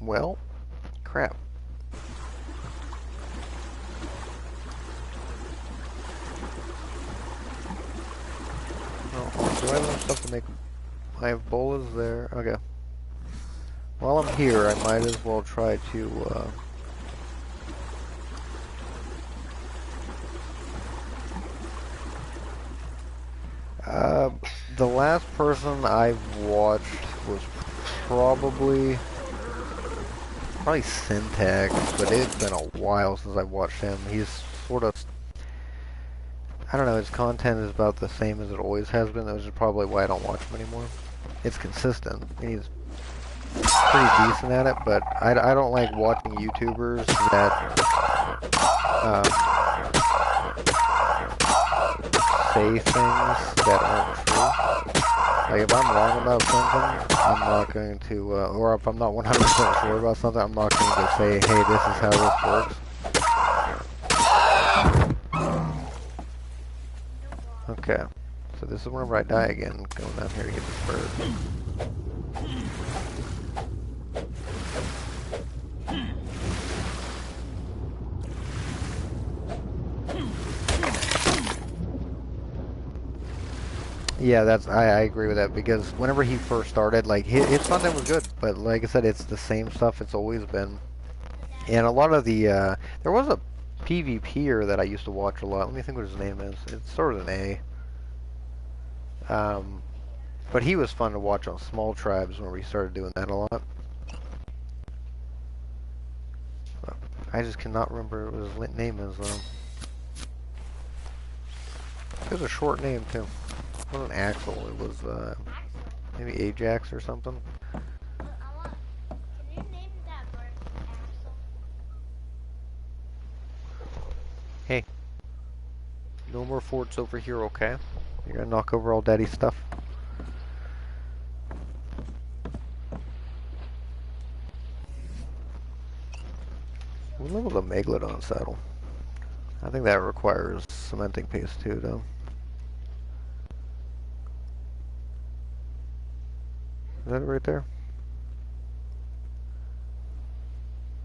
Well, crap. Oh, do I have enough stuff to make... I have bolas there. Okay. While I'm here, I might as well try to, the last person I've watched was probably Syntax, but it's been a while since I've watched him. He's sort of... I don't know, his content is about the same as it always has been, which is probably why I don't watch him anymore. It's consistent, and he's pretty decent at it, but I don't like watching YouTubers that say things that aren't true. Like, if I'm wrong about something, I'm not going to, or if I'm not 100% sure about something, I'm not going to say, hey, this is how this works. Okay, so this is whenever I die again, going down here to get this bird. Yeah, I agree with that, because whenever he first started, like, his content was good, but like I said, it's the same stuff it's always been. And a lot of the, there was a PvPer that I used to watch a lot. Let me think what his name is. It's sort of an A. But he was fun to watch on Small Tribes when we started doing that a lot. I just cannot remember what his name is, though. It was a short name, too. It wasn't Axel, it was, maybe Ajax or something. Can you name that bird Axel? Hey. No more forts over here, okay? You're gonna knock over all daddy's stuff. We leveled a Megalodon saddle. I think that requires cementing paste too, though. Is that it right there?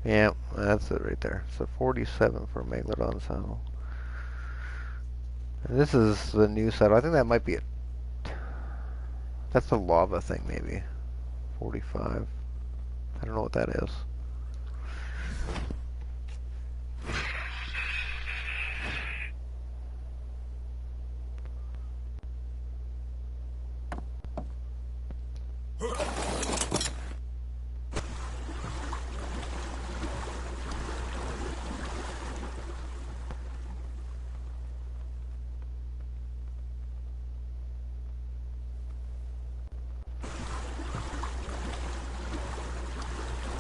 Yeah, that's it right there. So 47 for a Megalodon saddle. And this is the new saddle. I think that might be it. That's the lava thing, maybe. 45. I don't know what that is.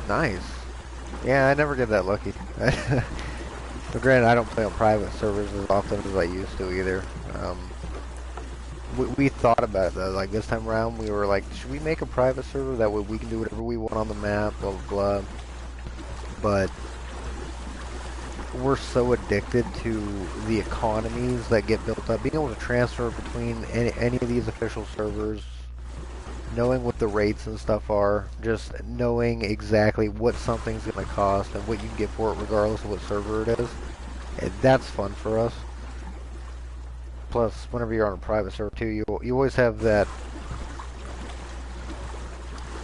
Nice. Yeah, I never get that lucky. But granted, I don't play on private servers as often as I used to either. We thought about it though, like this time around we were like, should we make a private server? That way we can do whatever we want on the map, blah blah blah. But we're so addicted to the economies that get built up. Being able to transfer between any of these official servers, knowing what the rates and stuff are, just knowing exactly what something's going to cost and what you can get for it regardless of what server it is, that's fun for us. Plus, whenever you're on a private server too, you always have that,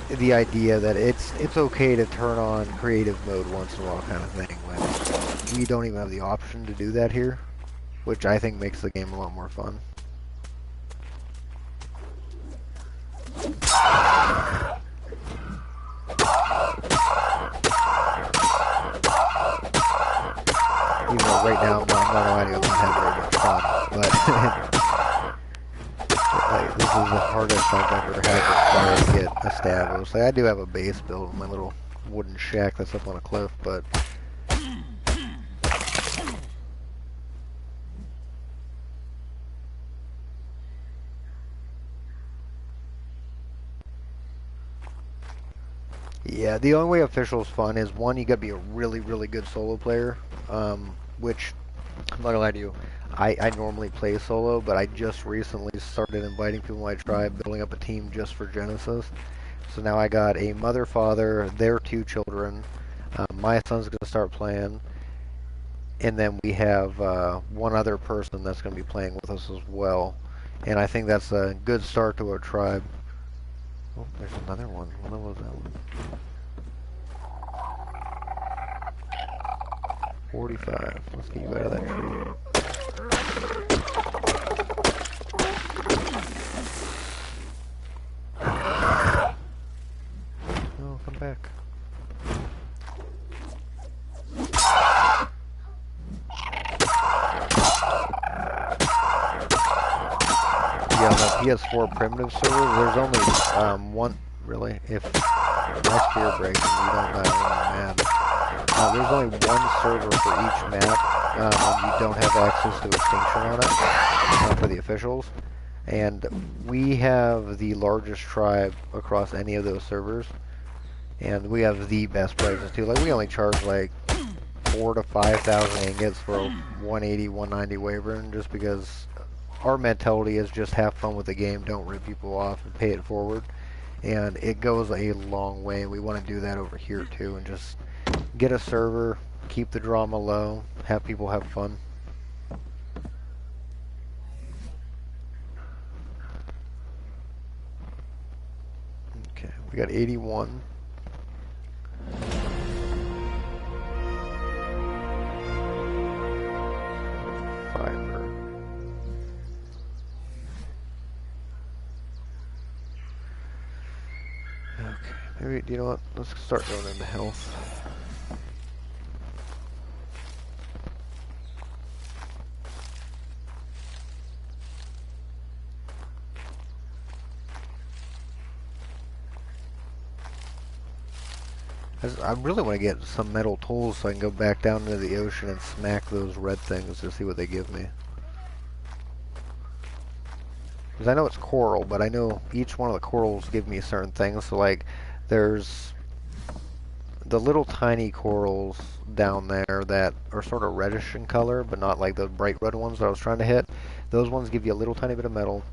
the idea that it's okay to turn on creative mode once in a while kind of thing, when we don't even have the option to do that here, which I think makes the game a lot more fun. Even though right now I'm not gonna lie to you, I'm not having very much fun, but like, this is the hardest I've ever had to get established. Like, I do have a base built in my little wooden shack that's up on a cliff, but yeah, the only way official is fun is, one, you gotta be a really, really good solo player, which, I'm not gonna lie to you, I normally play solo, but I just recently started inviting people in my tribe, building up a team just for Genesis. So now I got a mother, father, their 2 children, my son's gonna start playing, and then we have one other person that's gonna be playing with us as well. And I think that's a good start to our tribe. Oh, there's another one. What was that one? 45. Let's get you out of that tree. Oh, come back. Yeah, on the PS4 primitive server, there's only one, really, if my spear breaks and you don't know, I'm mad. There's only one server for each map, and you don't have access to Extinction on it, for the officials. And we have the largest tribe across any of those servers, and we have the best prices too. Like, we only charge like 4,000 to 5,000 ingots for a 180, 190 Wyvern, just because our mentality is just have fun with the game, don't rip people off, and pay it forward. And it goes a long way. We want to do that over here too, and just get a server, keep the drama low, have people have fun. Okay, we got 81. Fiber. Okay, maybe, you know what? Let's start going into health. I really want to get some metal tools so I can go back down into the ocean and smack those red things to see what they give me. Because I know it's coral, but I know each one of the corals give me certain things. So, like, there's the little tiny corals down there that are sort of reddish in color, but not like the bright red ones that I was trying to hit. Those ones give you a little tiny bit of metal.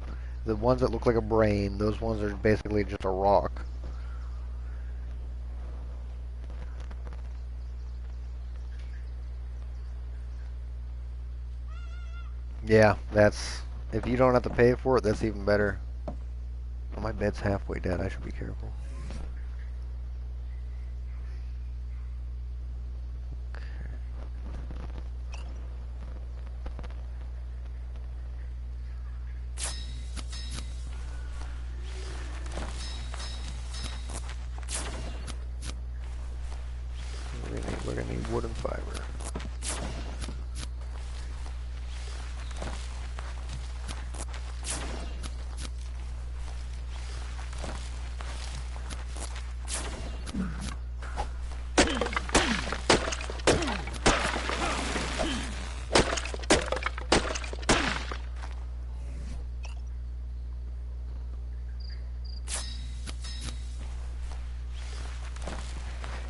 The ones that look like a brain, those ones are basically just a rock. Yeah, that's... if you don't have to pay for it, that's even better. Oh, my bed's halfway dead. I should be careful. Okay. We're gonna need wood and fiber.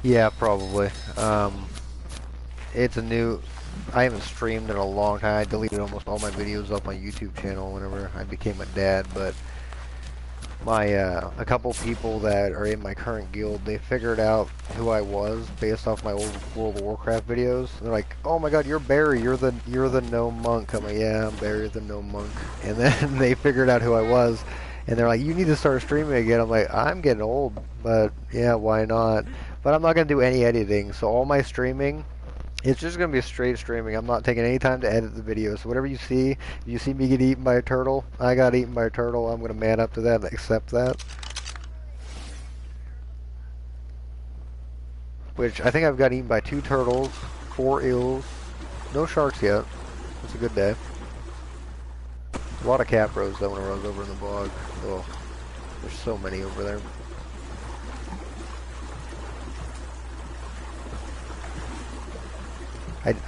Yeah, probably. It's a new... I haven't streamed in a long time. I deleted almost all my videos off my YouTube channel whenever I became a dad, but my a couple people that are in my current guild, they figured out who I was based off my old World of Warcraft videos. They're like, "Oh my God, you're Barry. You're the gnome monk." I'm like, "Yeah, I'm Barry the gnome monk." And then they figured out who I was, and they're like, "You need to start streaming again." I'm like, "I'm getting old, but yeah, why not?" But I'm not gonna do any editing, so all my streaming, it's just gonna be straight streaming. I'm not taking any time to edit the video. So whatever you see, if you see me get eaten by a turtle, I got eaten by a turtle. I'm gonna man up to that and accept that. Which I think I've got eaten by 2 turtles, 4 eels, no sharks yet. It's a good day. A lot of capros though when I was over in the bog. Oh, there's so many over there.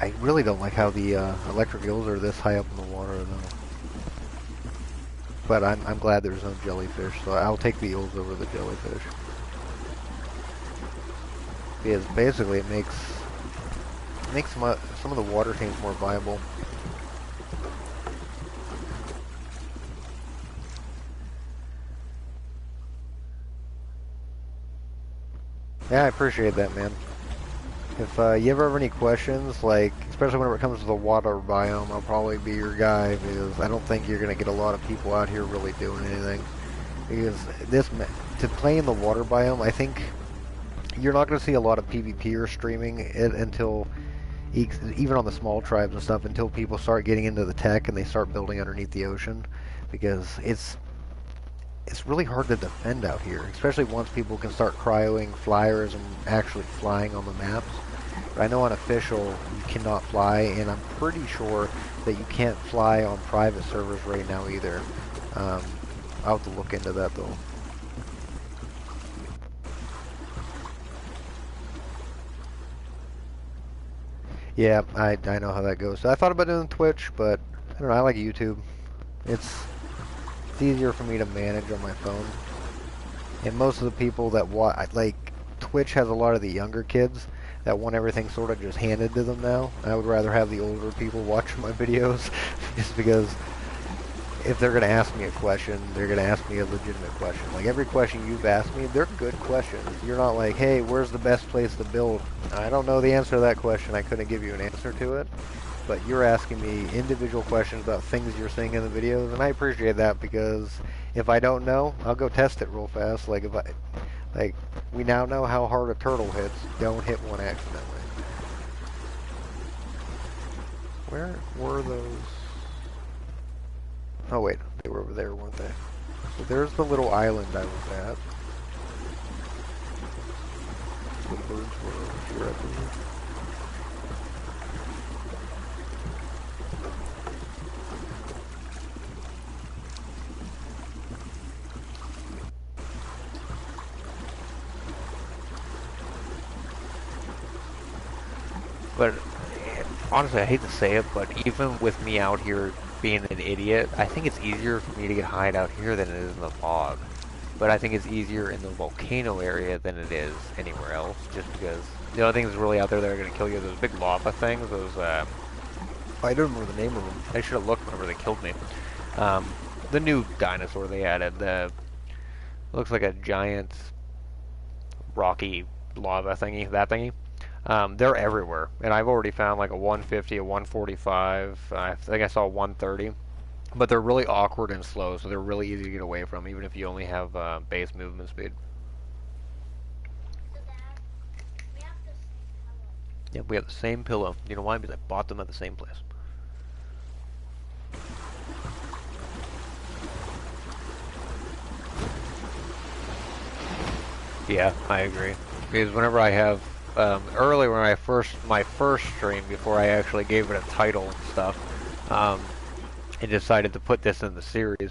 I really don't like how the electric eels are this high up in the water though. But I'm glad there's no jellyfish, so I'll take the eels over the jellyfish. Because basically it makes some of the water teams more viable. Yeah, I appreciate that, man. If you ever have any questions, like, especially whenever it comes to the water biome, I'll probably be your guy, because I don't think you're going to get a lot of people out here really doing anything. Because to play in the water biome, I think you're not going to see a lot of PvPers streaming it until, even on the small tribes and stuff, until people start getting into the tech and they start building underneath the ocean. Because it's really hard to defend out here, especially once people can start cryoing flyers and actually flying on the maps. But I know on official you cannot fly, and I'm pretty sure that you can't fly on private servers right now either. Um, I'll have to look into that though. Yeah, I know how that goes. So I thought about doing Twitch, but I don't know, I like YouTube. It's easier for me to manage on my phone. And most of the people that watch, like, Twitch has a lot of the younger kids that want everything sort of just handed to them now. I would rather have the older people watch my videos just because if they're going to ask me a question, they're going to ask me a legitimate question. Like, every question you've asked me, they're good questions. You're not like, hey, where's the best place to build? I don't know the answer to that question. I couldn't give you an answer to it. But you're asking me individual questions about things you're seeing in the videos, and I appreciate that because if I don't know, I'll go test it real fast. Like, we now know how hard a turtle hits. Don't hit one accidentally. Where were those? Oh wait, they were over there, weren't they? So there's the little island I was at. The birds were over here, I believe. But honestly, I hate to say it, but even with me out here being an idiot, I think it's easier for me to get hide out here than it is in the fog. But I think it's easier in the volcano area than it is anywhere else, just because the only things really out there that are going to kill you are those big lava things, those, I don't remember the name of them. I should have looked whenever they killed me. The new dinosaur they added, looks like a giant rocky lava thingy, that thingy. They're everywhere, and I've already found like a 150, a 145, I think I saw 130, but they're really awkward and slow, so they're really easy to get away from, even if you only have base movement speed. So that we have the same color. Yep, we have the same pillow. You know why? Because I bought them at the same place. Yeah, I agree. Because whenever I have earlier when my first stream before I actually gave it a title and stuff, and decided to put this in the series.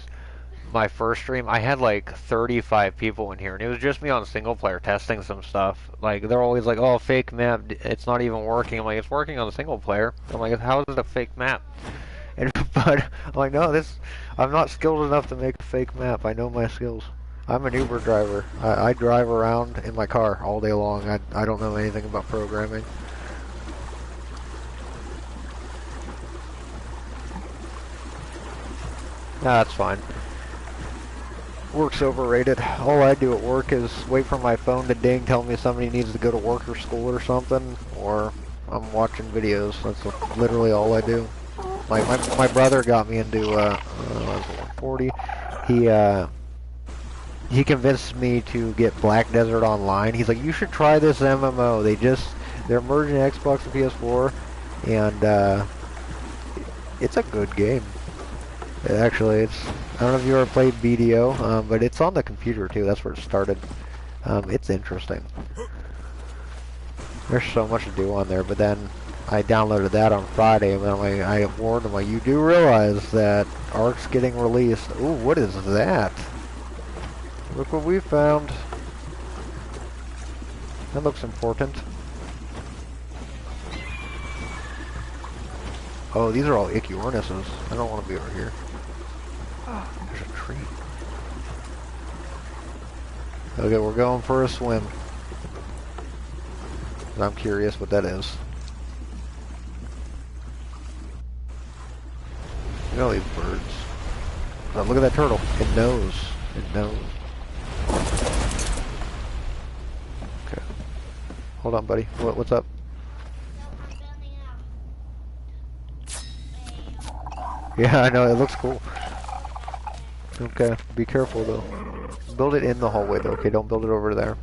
My first stream, I had like 35 people in here, and it was just me on single player testing some stuff. Like they're always like, "Oh, fake map, it's not even working." I'm like, "It's working on the single player." I'm like, "How is it a fake map?" And but I'm like, "No, I'm not skilled enough to make a fake map. I know my skills." I'm an Uber driver. I drive around in my car all day long. I don't know anything about programming. Nah, that's fine. Work's overrated. All I do at work is wait for my phone to ding, tell me somebody needs to go to work or school or something, or I'm watching videos. That's literally all I do. My brother got me into 140. He convinced me to get Black Desert Online. He's like, you should try this MMO. They're merging Xbox and PS4, and it's a good game. Actually, I don't know if you ever played BDO, but it's on the computer too. That's where it started. It's interesting. There's so much to do on there, but then I downloaded that on Friday, and then I warned him, like, you do realize that Ark's getting released. Ooh, what is that? Look what we found. That looks important. Oh, these are all Ichthyornises. I don't want to be over here. There's a tree. Okay, we're going for a swim. I'm curious what that is. Look at all these birds. Oh, look at that turtle. It knows. It knows. Okay. Hold on, buddy. What's up? So I'm building out. Yeah, I know. It looks cool. Okay. Be careful, though. Build it in the hallway, though. Okay, don't build it over there.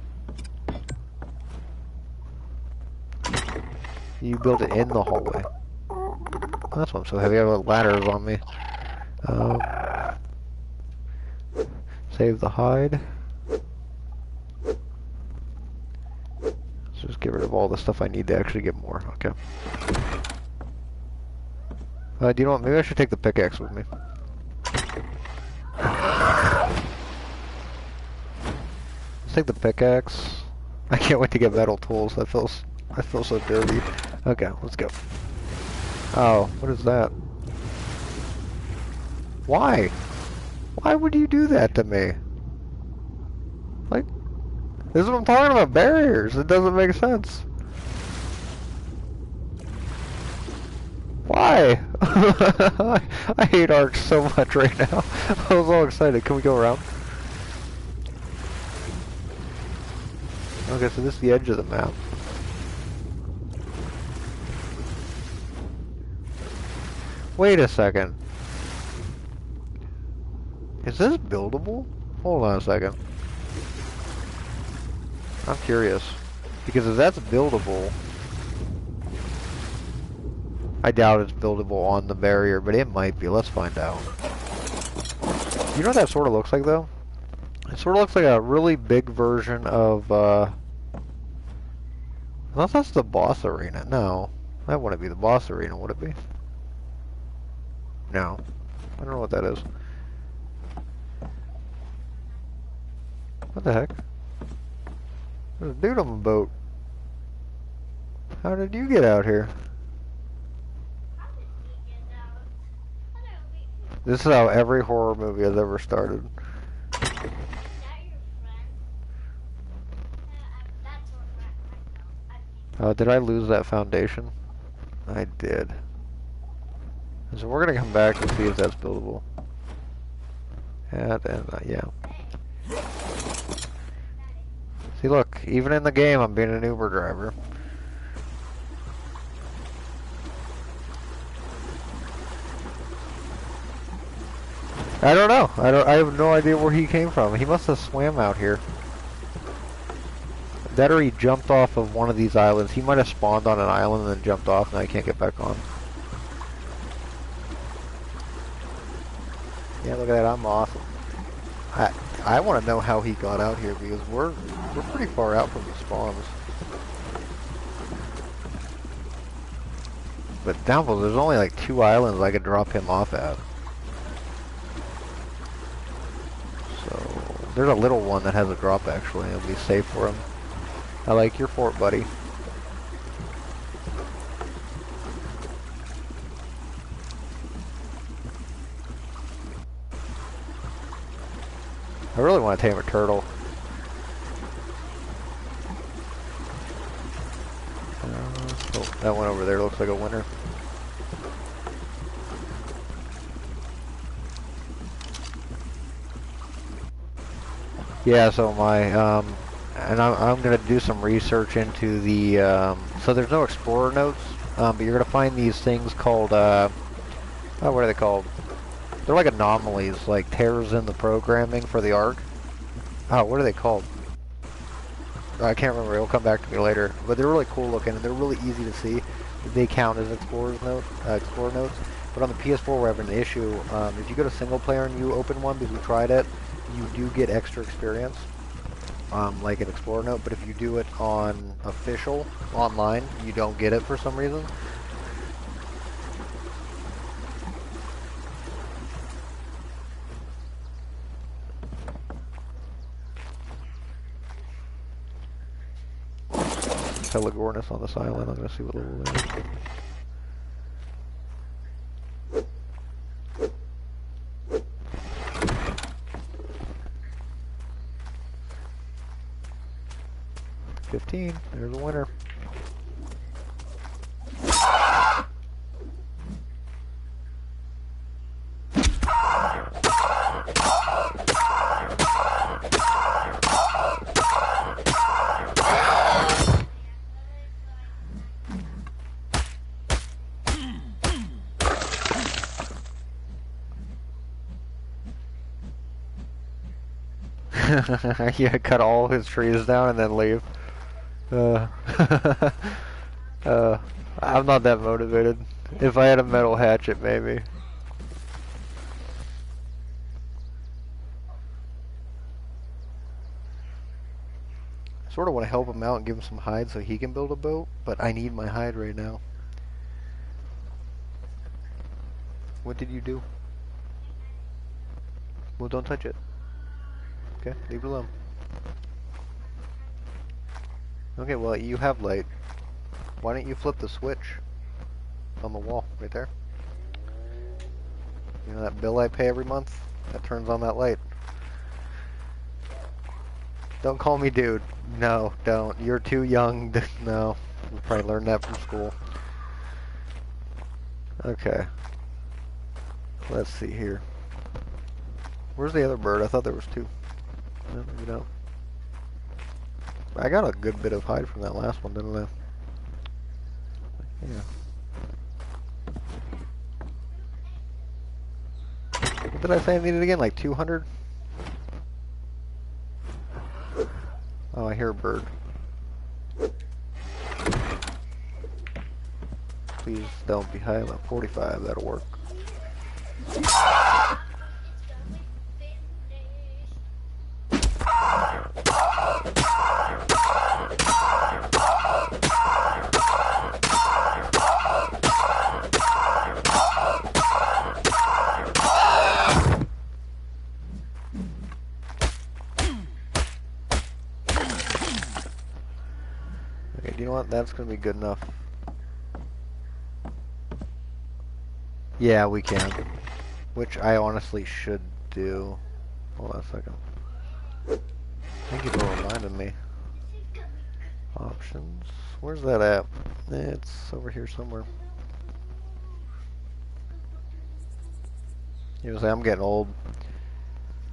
You build it in the hallway. That's why I'm so heavy. I have ladders on me. Save the hide. Let's just get rid of all the stuff I need to actually get more. Okay. Do you know what? Maybe I should take the pickaxe with me. take the pickaxe. I can't wait to get metal tools. I feel so dirty. Okay, let's go. Oh, what is that? Why? Why would you do that to me? Like, this is what I'm talking about, barriers. It doesn't make sense. Why? I hate arcs so much right now. I was all excited. Can we go around? Okay, so this is the edge of the map. Wait a second. Is this buildable? Hold on a second. I'm curious. Because if that's buildable... I doubt it's buildable on the barrier, but it might be. Let's find out. You know what that sort of looks like, though? It sort of looks like a really big version of, unless that's the boss arena. No. That wouldn't be the boss arena, would it be? No. I don't know what that is. What the heck? There's a dude on the boat. How did you get out here? How did he get out? How did we... This is how every horror movie has ever started. Is that your friend? That's your friend. I know. Did I lose that foundation? I did. So we're gonna come back and see if that's buildable. And yeah. See, look, even in the game, I'm being an Uber driver. I don't know. I have no idea where he came from. He must have swam out here. That or he jumped off of one of these islands. He might have spawned on an island and then jumped off, and I can't get back on. Yeah, look at that. I'm awesome. I want to know how he got out here because we're pretty far out from the spawns. But down below, there's only like 2 islands I could drop him off at. So there's a little one that has a drop actually. It'll be safe for him. I like your fort, buddy. I really want to tame a turtle. Oh, that one over there looks like a winner. Yeah, so my, and I'm going to do some research into the, so there's no explorer notes, but you're going to find these things called, oh, what are they called? They're like anomalies, like tears in the programming for the Ark. Oh, what are they called? I can't remember, it'll come back to me later. But they're really cool looking, and they're really easy to see. They count as explorer notes. But on the PS4 we're having an issue. If you go to single player and you open one, because we tried it, you do get extra experience, like an explorer note. But if you do it on official, online, you don't get it for some reason. Pelagornis on this island. I'm gonna see what level it is. There's a winner. Yeah, cut all his trees down and then leave. I'm not that motivated. If I had a metal hatchet, maybe. I sort of want to help him out and give him some hide so he can build a boat, but I need my hide right now. What did you do? Well, don't touch it. Okay, leave it alone. Okay, well, you have light. Why don't you flip the switch on the wall right there? You know that bill I pay every month? That turns on that light. Don't call me dude. No, don't. You're too young. No. You probably learned that from school. Okay. Let's see here. Where's the other bird? I thought there was two. No, maybe not. I got a good bit of hide from that last one, didn't I? Yeah. What did I say I needed again? Like 200? Oh, I hear a bird. Please don't be high. I'm at 45. That'll work. Okay, do you know what? That's gonna be good enough. Yeah, we can. Which I honestly should do. Hold on a second. Thank you for reminding me. Options. Where's that at? It's over here somewhere. You know, I'm getting old.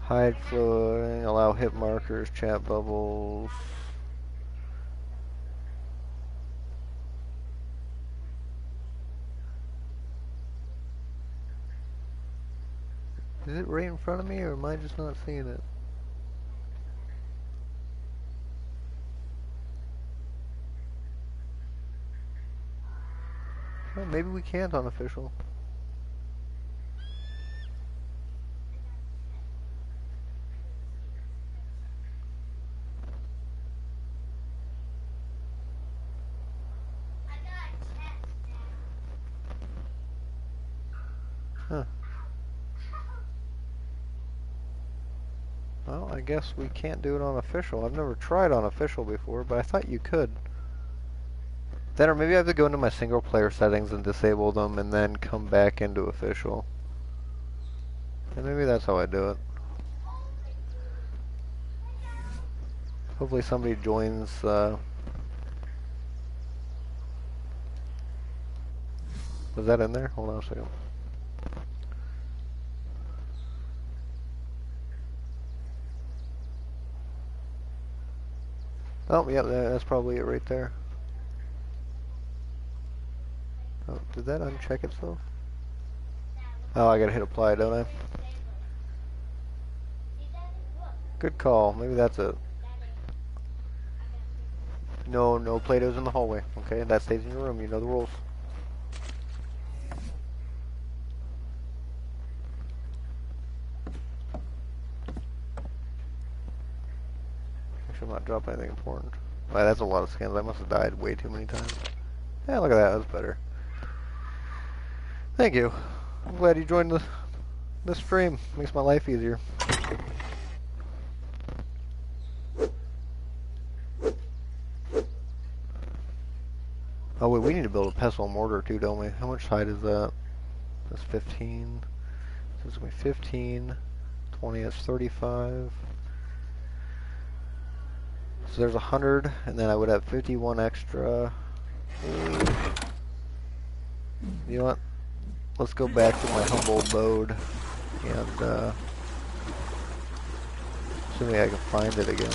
Hide floating, allow hit markers, chat bubbles. Is it right in front of me, or am I just not seeing it? Well, maybe we can't on official. Huh. Well, I guess we can't do it on official. I've never tried on official before, but I thought you could. Then, or maybe I have to go into my single player settings and disable them and then come back into official. And maybe that's how I do it. Hopefully somebody joins, was that in there? Hold on a second. Oh, yep, that's probably it right there. Oh, did that uncheck itself? Oh, I gotta hit apply, don't I? Good call. Maybe that's it. No, no Play-Dohs in the hallway. Okay, that stays in your room. You know the rules. Make sure I'm not dropping anything important. Wow, that's a lot of scans. I must have died way too many times. Yeah, look at that. That's better. Thank you. I'm glad you joined the stream. Makes my life easier. Oh wait, we need to build a pestle and mortar too, don't we? How much height is that? That's 15. So it's gonna be 15. 20, that's 35. So there's 100, and then I would have 51 extra. You know what? Let's go back to my humble abode, and assuming I can find it again.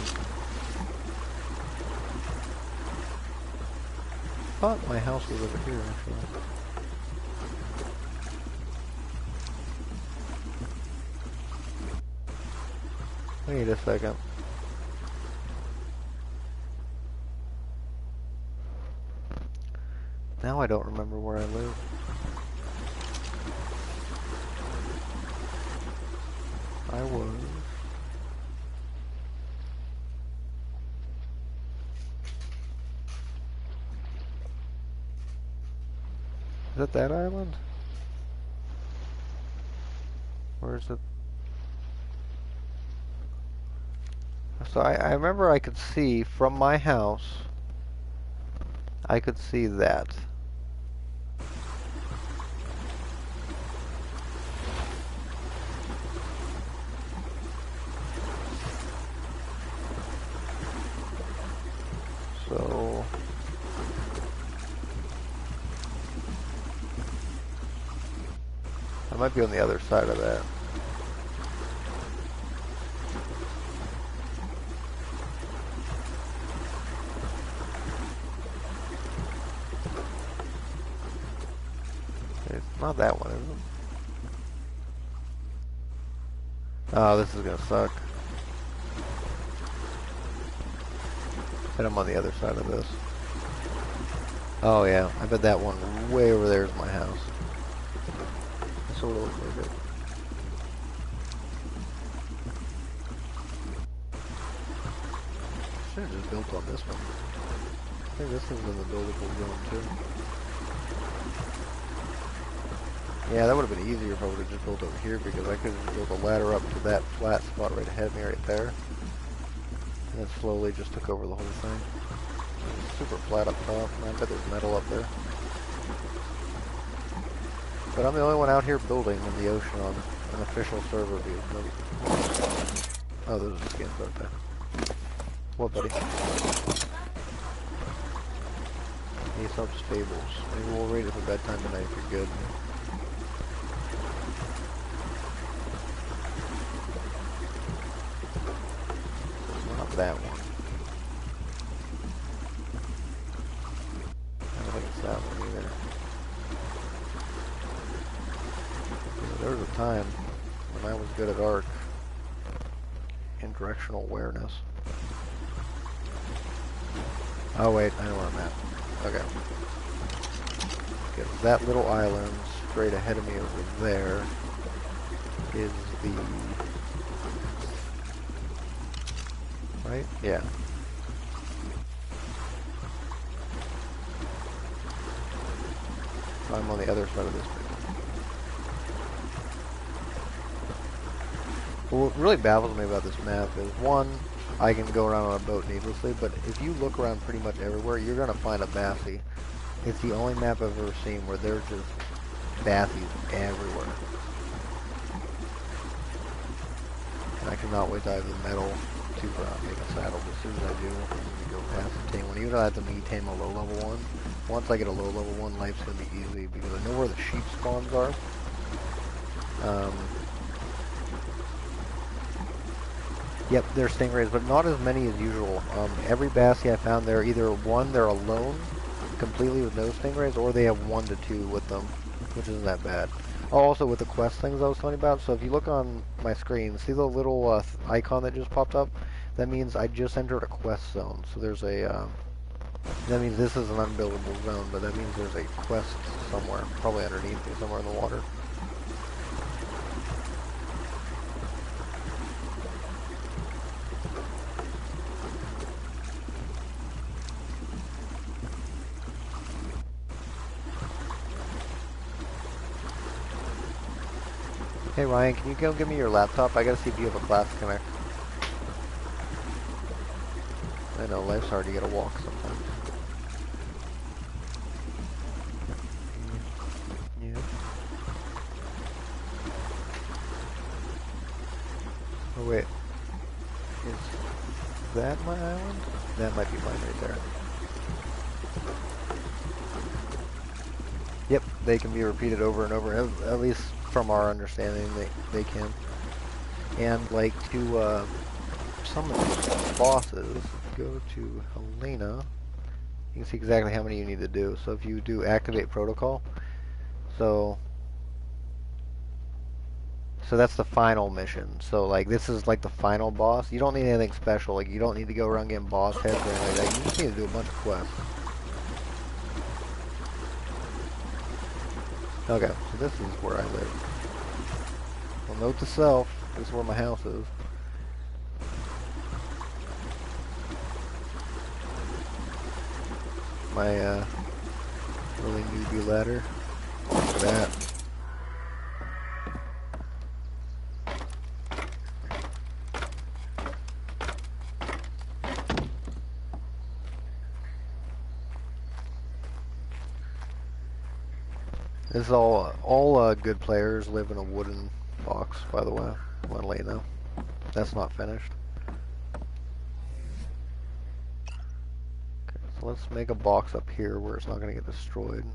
I thought my house was over here, actually. Wait a second. Now I don't remember where I live. I was... Is it that island? Or is it... So I remember I could see from my house I could see that. So I might be on the other side of that. It's not that one, is it? Oh, this is gonna suck. Bet I'm on the other side of this. Oh yeah, I bet that one way over there is my house. It sort of looks like it. Should have just built on this one. I think this one's in the buildable zone too. Yeah, that would have been easier if I would have just built over here because I could have just built a ladder up to that flat spot right ahead of me right there. And then slowly just took over the whole thing. It's super flat up top. I bet there's metal up there. But I'm the only one out here building in the ocean on an official server view. Oh, those are skins, okay. What, buddy? Aesop Stables. Maybe we'll rate it for bedtime tonight if you're good. It's not that one. I don't think it's that one either. Yeah, there was a time when I was good at arc and directional awareness. Oh wait, I know where I'm at. Okay. Because that little island straight ahead of me over there is the... Right? Yeah. So I'm on the other side of this bit. Well, what really baffles me about this map is, one, I can go around on a boat needlessly, but if you look around pretty much everywhere, you're going to find a Bassie. It's the only map I've ever seen where there's just Bassies everywhere. And I cannot wait to have the metal to make a saddle. As soon as I do, I'm going to go past the tame one. Even though I have to tame a low level one, once I get a low level one, life's going to be easy because I know where the sheep spawns are. Yep, there's stingrays, but not as many as usual. Every Bassie I found, they're either one, they're alone, completely with no stingrays, or they have 1 to 2 with them, which isn't that bad. Oh, also with the quest things I was talking about, so if you look on my screen, see the little icon that just popped up? That means I just entered a quest zone. So there's a, that means this is an unbuildable zone, but that means there's a quest somewhere, probably underneath me, somewhere in the water. Hey Ryan, can you go give me your laptop? I gotta see if you have a class connect. I know, life's hard, you gotta walk sometimes. Yeah. Oh wait. Is that my island? That might be mine right there. Yep, they can be repeated over and over, at least from our understanding, they can. And like to some of these bosses, go to Helena, you can see exactly how many you need to do. So if you do activate protocol, so that's the final mission. So like this is like the final boss. You don't need anything special, like you don't need to go around getting boss heads or anything like that. You just need to do a bunch of quests. Okay, so this is where I live. Well, note to self, this is where my house is. My, really newbie ladder. Look at that. This is all good players live in a wooden box, by the way. I want to let you know. That's not finished. Okay, so let's make a box up here where it's not going to get destroyed.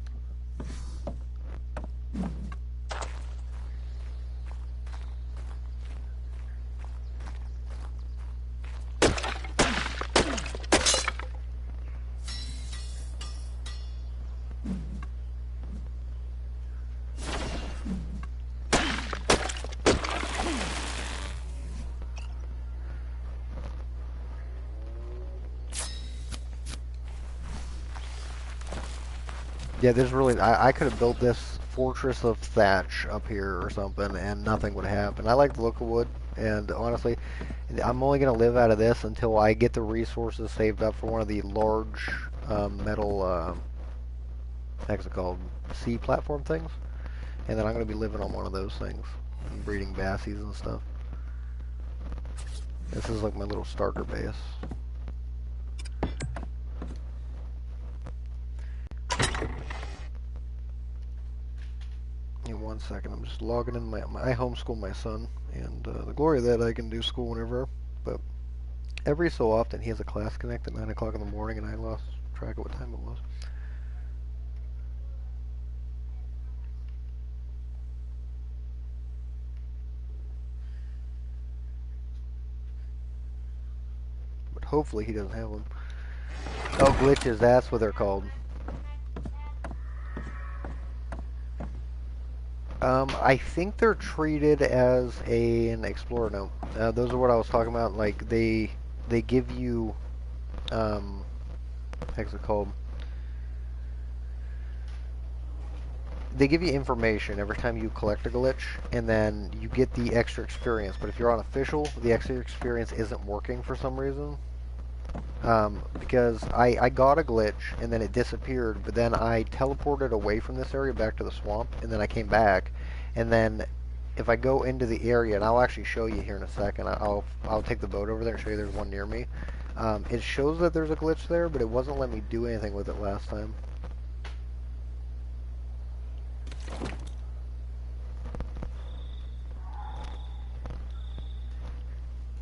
Yeah, there's really, I could have built this fortress of thatch up here or something and nothing would happen. I like the look of wood, and honestly, I'm only going to live out of this until I get the resources saved up for one of the large metal, what's it called, sea platform things. And then I'm going to be living on one of those things and breeding bassies and stuff. This is like my little starter base. In 1 second, I'm just logging in I homeschool my son, and the glory of that, I can do school whenever, but every so often he has a class connect at 9 o'clock in the morning, and I lost track of what time it was. But hopefully he doesn't have them. Oh, glitches, that's what they're called. I think they're treated as an explorer note. Those are what I was talking about. Like they give you, what's it called? They give you information every time you collect a glitch, and then you get the extra experience. But if you're on official, the extra experience isn't working for some reason. Because I got a glitch and then it disappeared, but then I teleported away from this area back to the swamp, and then I came back, and then if I go into the area, and I'll actually show you here in a second, I'll take the boat over there and show you there's one near me. It shows that there's a glitch there, but it wasn't letting me do anything with it last time.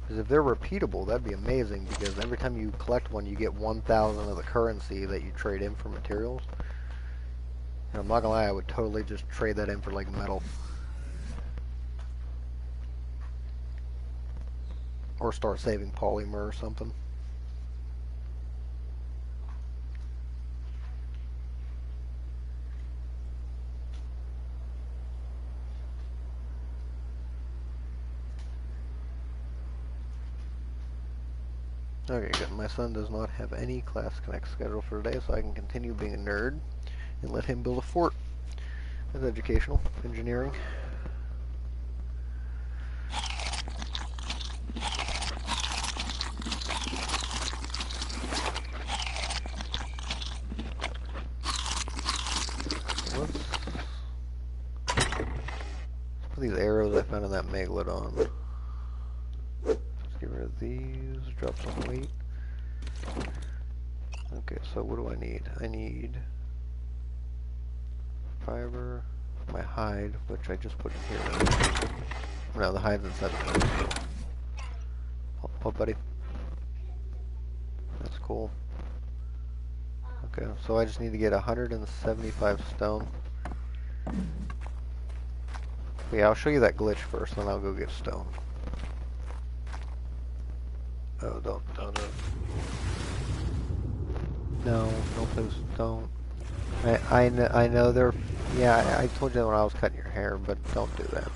Because if they're repeatable, that'd be amazing, because every time you collect one, you get 1,000 of the currency that you trade in for materials. And I'm not gonna lie, I would totally just trade that in for, like, metal. Or start saving polymer or something. Okay, good. My son does not have any class connect scheduled for today, so I can continue being a nerd and let him build a fort. That's educational. Engineering. Let's put these arrows I found in that megalodon. Get rid of these, drop some weight. Okay, so what do I need? I need fiber, my hide, which I just put in here. No, the hide's inside the box. Oh, buddy. That's cool. Okay, so I just need to get 175 stone. But yeah, I'll show you that glitch first, then I'll go get stone. Oh, don't. No, please don't. I know they're, yeah, I told you that when I was cutting your hair, but don't do that.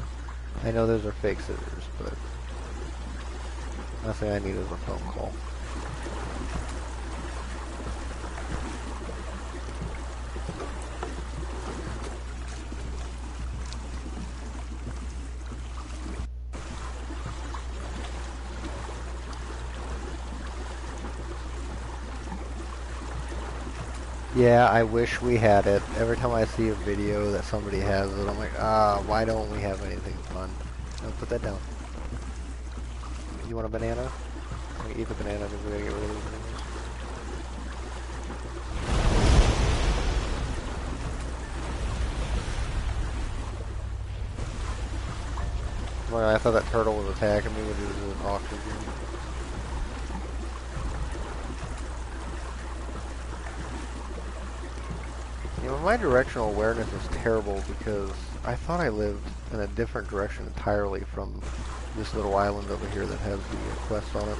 I know those are fake scissors, but last thing I need is a phone call. Yeah, I wish we had it. Every time I see a video that somebody has it, I'm like, why don't we have anything fun? No, put that down. You want a banana? I'm gonna eat the banana because we gotta get rid of these bananas. I thought that turtle was attacking me with his oxygen. You know, my directional awareness is terrible because I thought I lived in a different direction entirely from this little island over here that has the quest on it.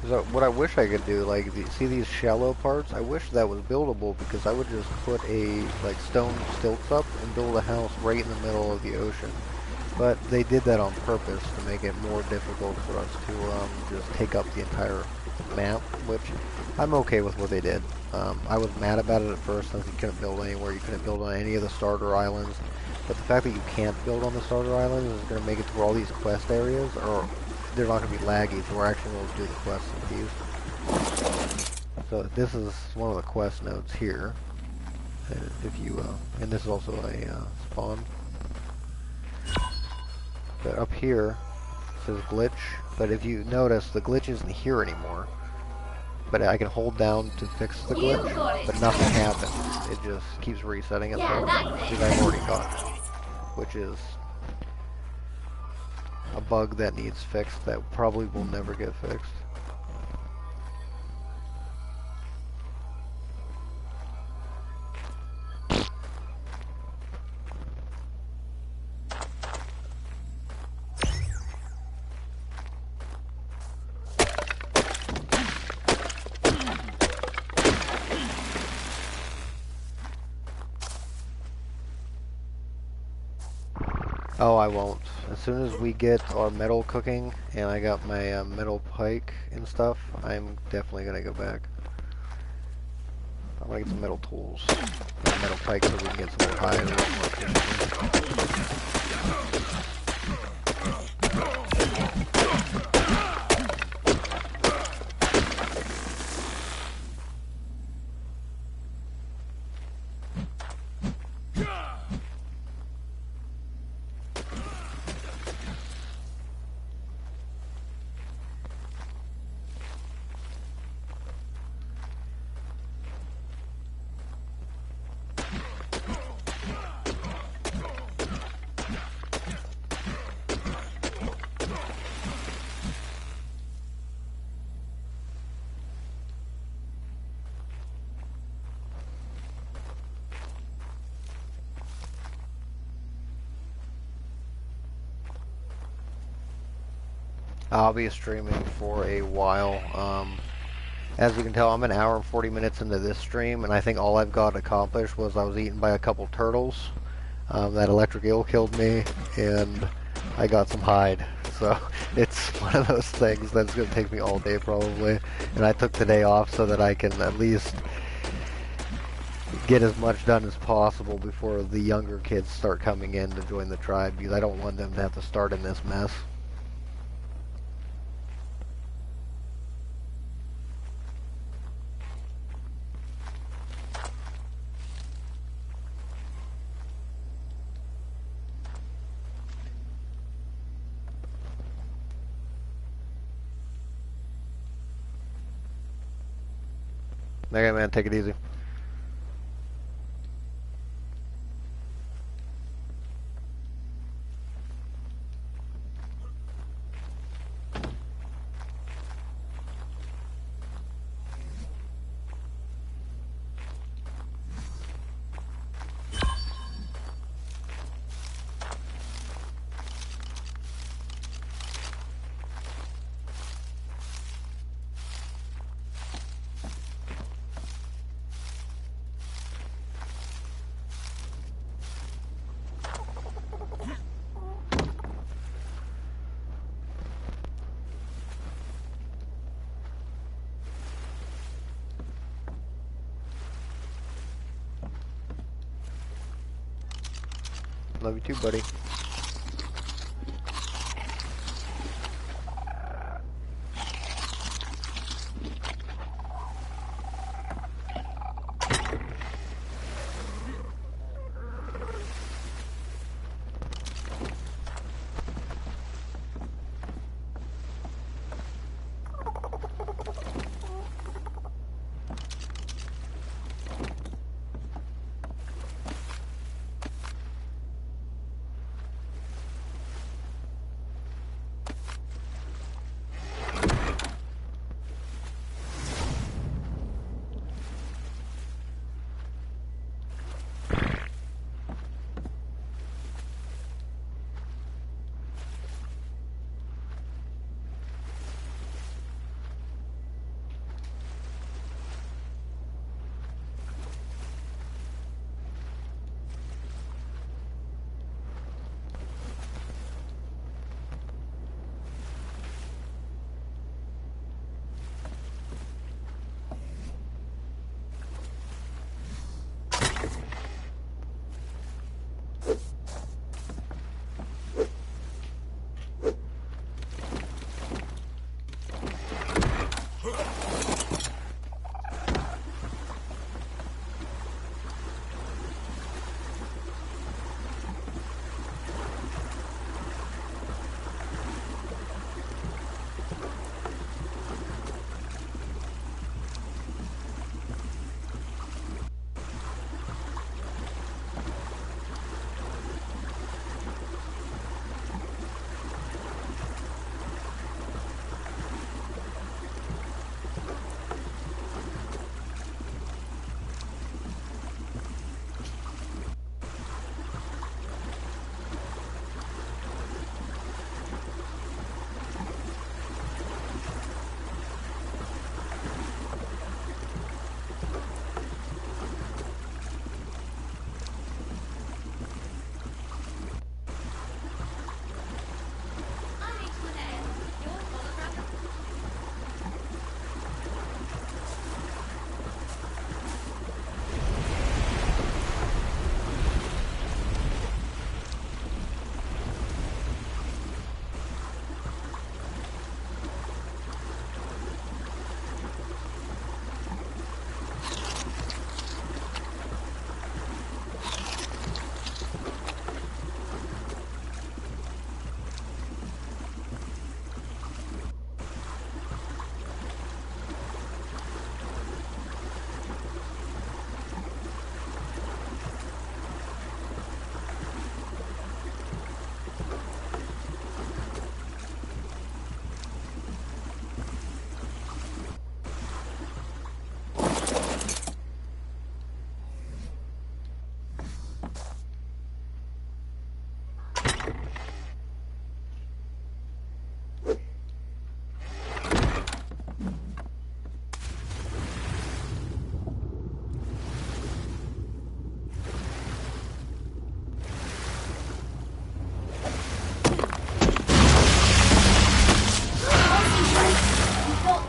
So what I wish I could do, like, see these shallow parts? I wish that was buildable because I would just put like, stone stilts up and build a house right in the middle of the ocean. But they did that on purpose to make it more difficult for us to just take up the entire map, which I'm okay with what they did. I was mad about it at first since you couldn't build anywhere, you couldn't build on any of the starter islands. But the fact that you can't build on the starter islands is going to make it to where all these quest areas are they're not going to be laggy, so we're actually going to do the quests in these. So this is one of the quest nodes here. And if you, and this is also a spawn. But up here it says glitch. But if you notice, the glitch isn't here anymore. But I can hold down to fix the glitch, but nothing happens. It just keeps resetting itself, which I've already got, which is a bug that needs fixed that probably will never get fixed. Oh, I won't. As soon as we get our metal cooking and I got my metal pike and stuff, I'm definitely gonna go back. I'm gonna get some metal tools, and metal pike, so we can get some more hide a lot more efficiently. I'll be streaming for a while. As you can tell, I'm an hour and 40 minutes into this stream, and I think all I've got accomplished was I was eaten by a couple turtles. That electric eel killed me, and I got some hide. So it's one of those things that's going to take me all day probably. And I took today off so that I can at least get as much done as possible before the younger kids start coming in to join the tribe, because I don't want them to have to start in this mess. Okay, man, take it easy. Love you too, buddy.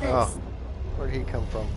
Oh, where'd he come from?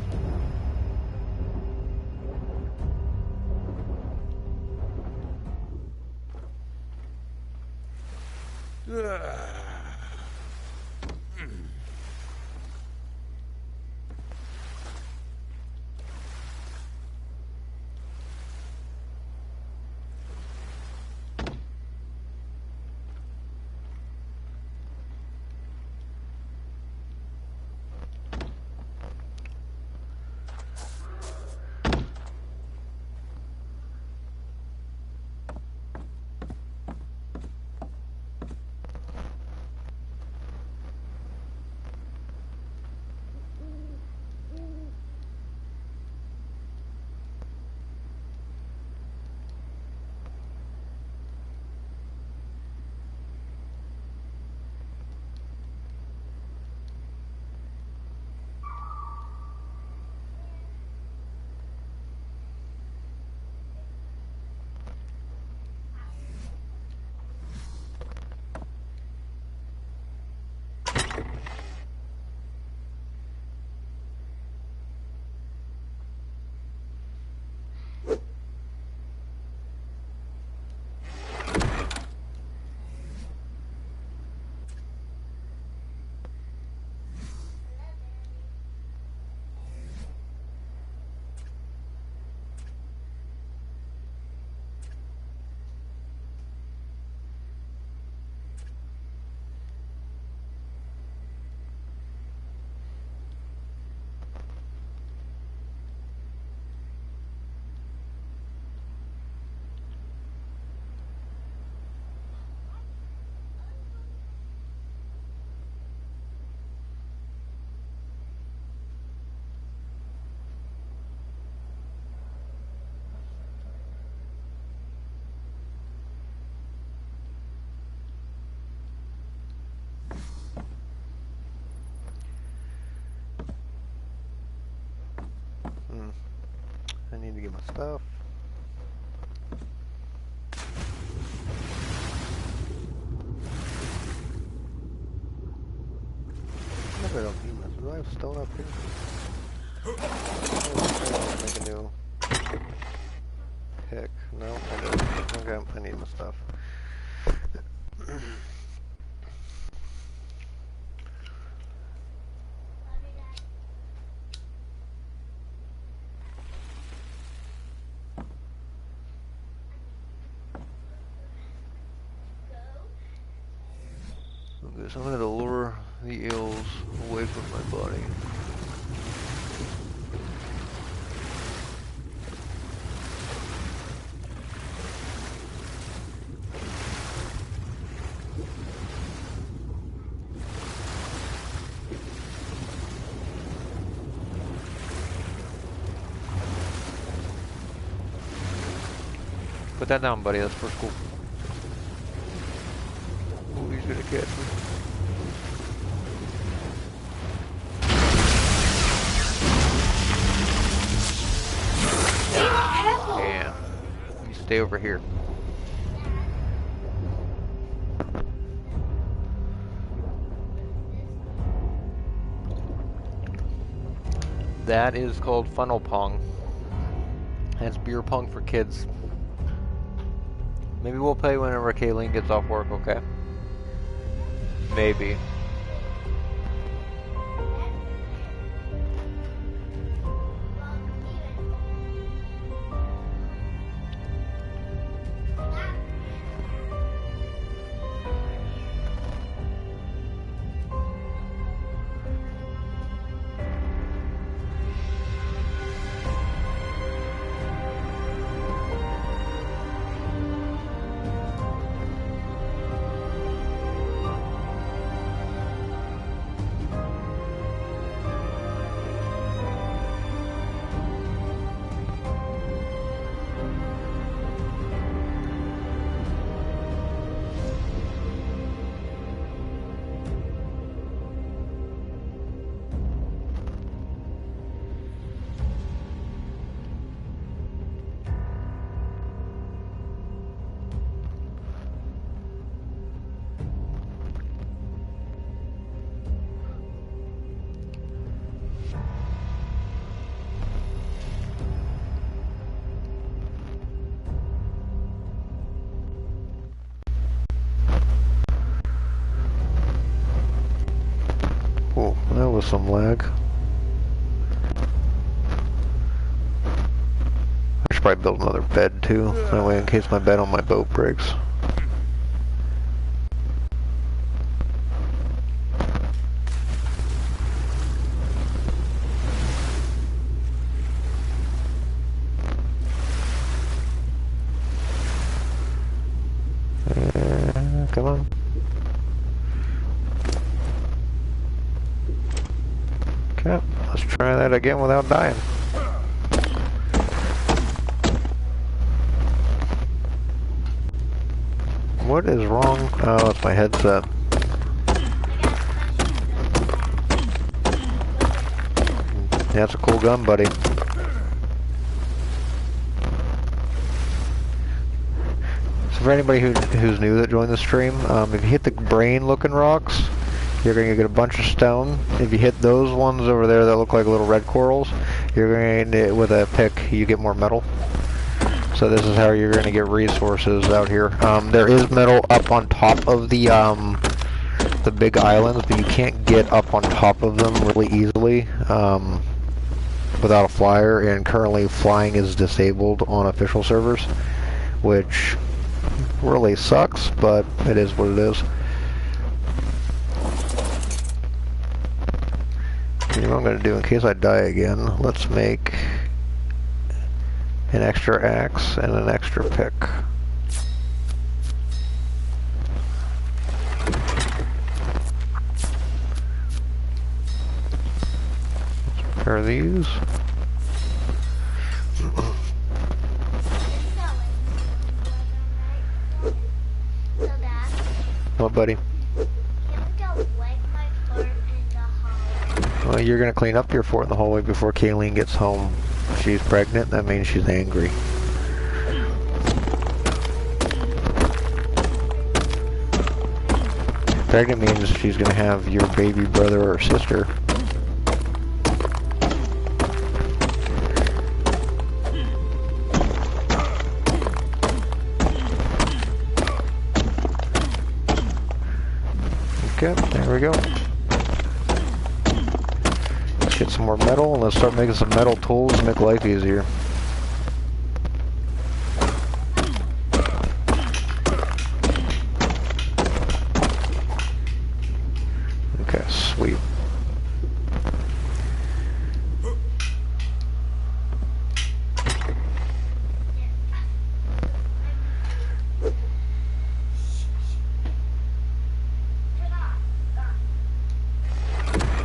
I need to get my stuff. Maybe I don't need my. Do I have stone up here? Oh, make a new pick. No, I don't. Okay, I need my stuff. focus. I'm gonna lure the eels away from my body. Put that down, buddy. That's for school. Oh, he's gonna catch me. Damn. You stay over here. That is called funnel pong. That's beer pong for kids. Maybe we'll play whenever Kayleen gets off work, okay? Maybe. Oh, that was some lag. I should probably build another bed too. That way in case my bed on my boat breaks. Come on. Okay, let's try that again without dying. What is wrong? Oh, it's my headset. Yeah, it's a cool gun, buddy. So for anybody who's new that joined the stream, if you hit the brain-looking rocks, you're going to get a bunch of stone. If you hit those ones over there that look like little red corals, you're going to, with a pick, you get more metal. So this is how you're going to get resources out here. There is metal up on top of the big islands, but you can't get up on top of them really easily without a flyer, and currently flying is disabled on official servers, which really sucks, but it is what it is. You know what I'm going to do in case I die again? Let's make an extra axe and an extra pick. Let's prepare these. What, buddy? Well, you're going to clean up your fort in the hallway before Kayleen gets home. If she's pregnant, that means she's angry. Pregnant means she's going to have your baby brother or sister. Okay, there we go. Get some more metal, and let's start making some metal tools to make life easier.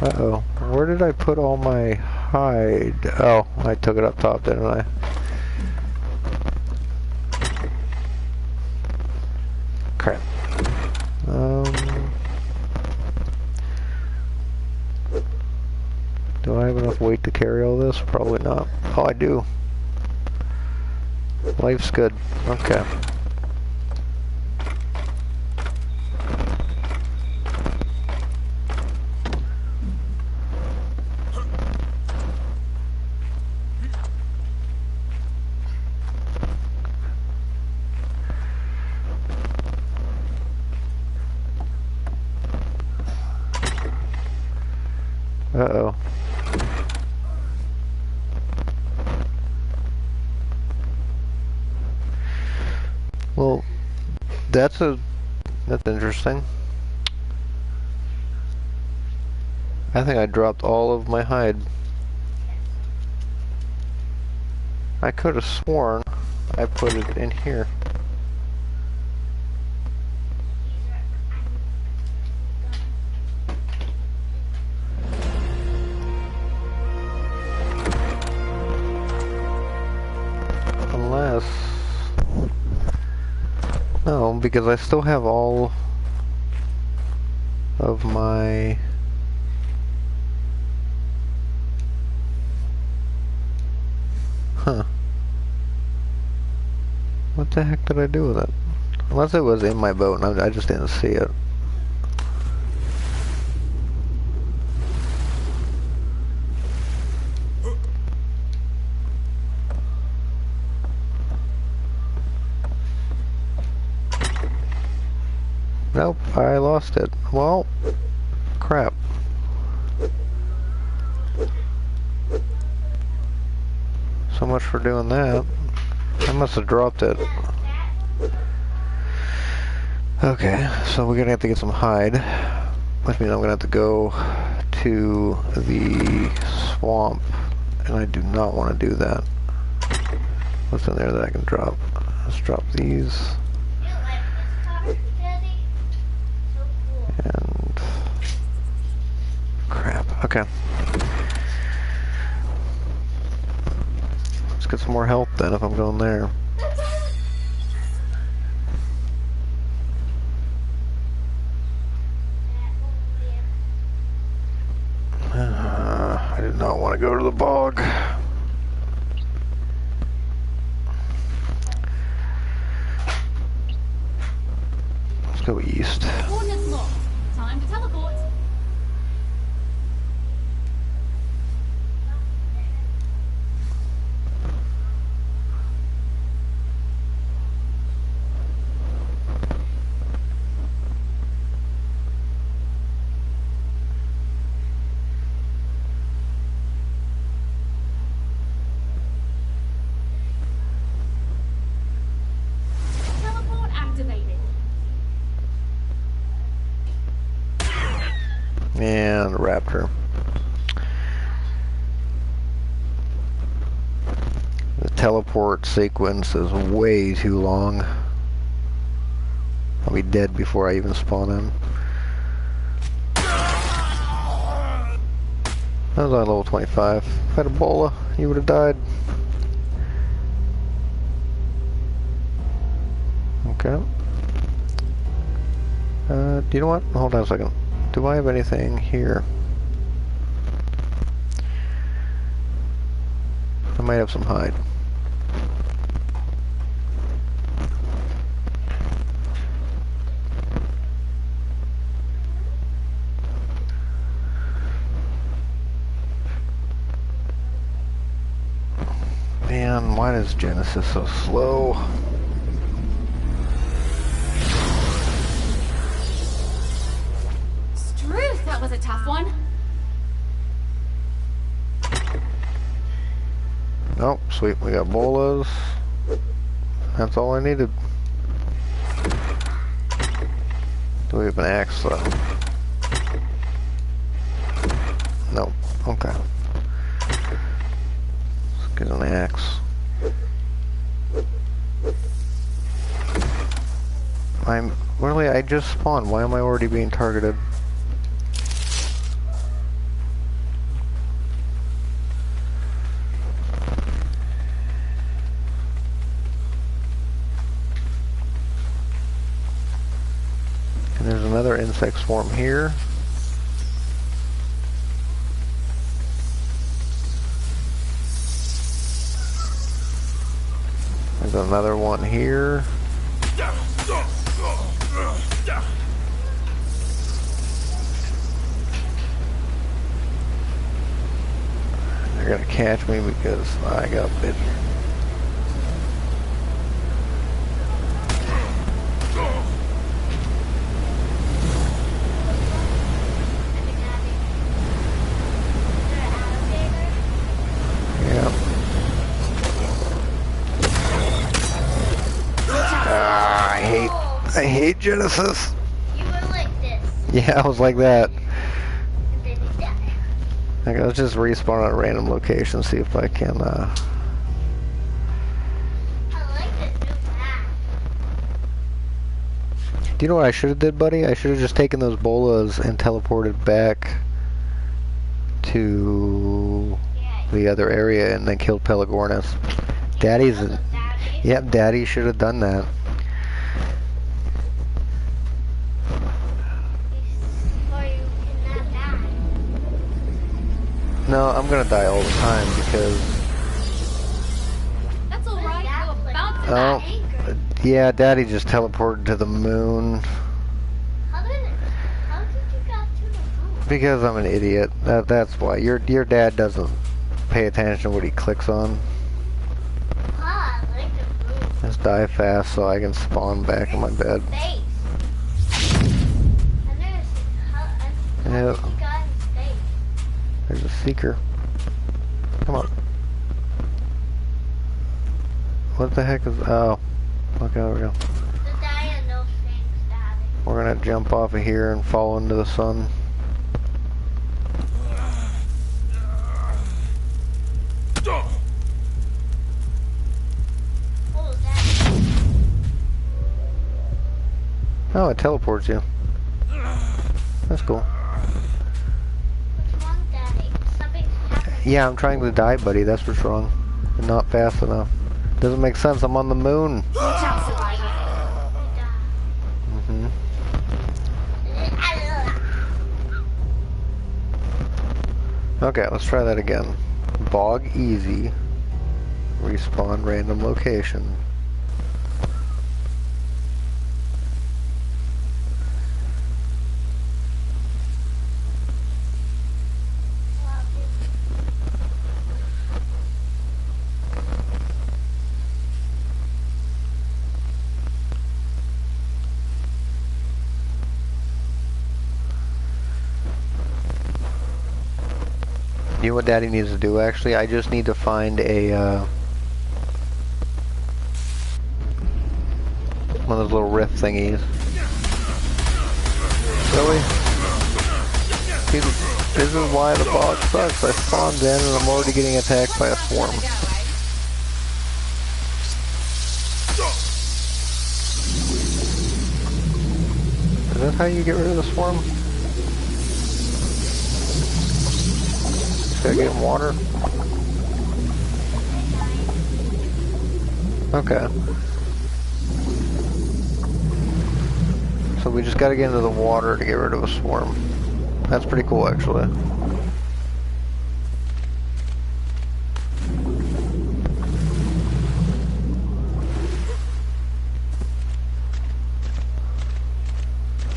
Uh-oh. Where did I put all my hide? Oh, I took it up top, didn't I? Crap. Do I have enough weight to carry all this? Probably not. Oh, I do. Life's good. Okay. Uh-oh. Well, that's interesting. I think I dropped all of my hide. I could have sworn I put it in here. Unless... No, because I still have all of my... Huh. What the heck did I do with it? Unless it was in my boat and I just didn't see it. Nope, I lost it. Well, crap. So much for doing that. I must have dropped it. Okay, so we're gonna have to get some hide. Which means I'm gonna have to go to the swamp. And I do not want to do that. What's in there that I can drop? Let's drop these. And crap. Okay. Let's get some more help then if I'm going there. I did not want to go to the bog. Let's go east. Coordinates locked. Time to teleport. Teleport activated. And raptor. The teleport sequence is way too long. I'll be dead before I even spawn in. That was on level 25. If I had Ebola, you would have died. Okay. Do you know what? Hold on a second. Do I have anything here? I might have some hide. Man, why is Genesis so slow? Struth, that was a tough one. Oh, sweet, we got bolas. That's all I needed. Do we have an axe though? No. Okay. Let's get an axe. I just spawned. Why am I already being targeted? insect swarm here. There's another one here. They're gonna catch me because I got bitten. Yeah. I hate Genesis. You were like this. Yeah, I was like that. And then you die. Okay, let's just respawn at a random location, see if I can, I like this new map. Do you know what I should have did, buddy? I should have just taken those bolas and teleported back to Yeah. the other area and then killed Pelagornis. Daddy's... Daddy. Yep, Daddy should have done that. Or you cannot die. No, I'm gonna die all the time because... That's alright, Yeah, you're like- about to Oh, die. yeah, Daddy just teleported to the moon How did you get to the moon? because I'm an idiot. That's why. Your dad doesn't pay attention to what he clicks on. Ah, I like the moon. Just die fast so I can spawn back in my bed. Space. And there's how Yeah. did you got in space? There's a seeker. Come on. What the heck is... Oh. Okay, there we go. The die and those things, Daddy. We're gonna jump off of here and fall into the sun. What was that? Oh, it teleports you. That's cool. What's wrong, Daddy? Something's happening. Yeah, I'm trying to die, buddy. That's what's wrong. I'm not fast enough. Doesn't make sense. I'm on the moon. Watch out, survivor. hmm Okay, let's try that again. Bog easy. Respawn random location. You know what Daddy needs to do, actually? I just need to find a, one of those little rift thingies. Really? See, this is why the bog sucks. I spawned in and I'm already getting attacked by a swarm. Is that how you get rid of the swarm? Gotta get in water. Okay. So we just gotta get into the water to get rid of a swarm. That's pretty cool, actually.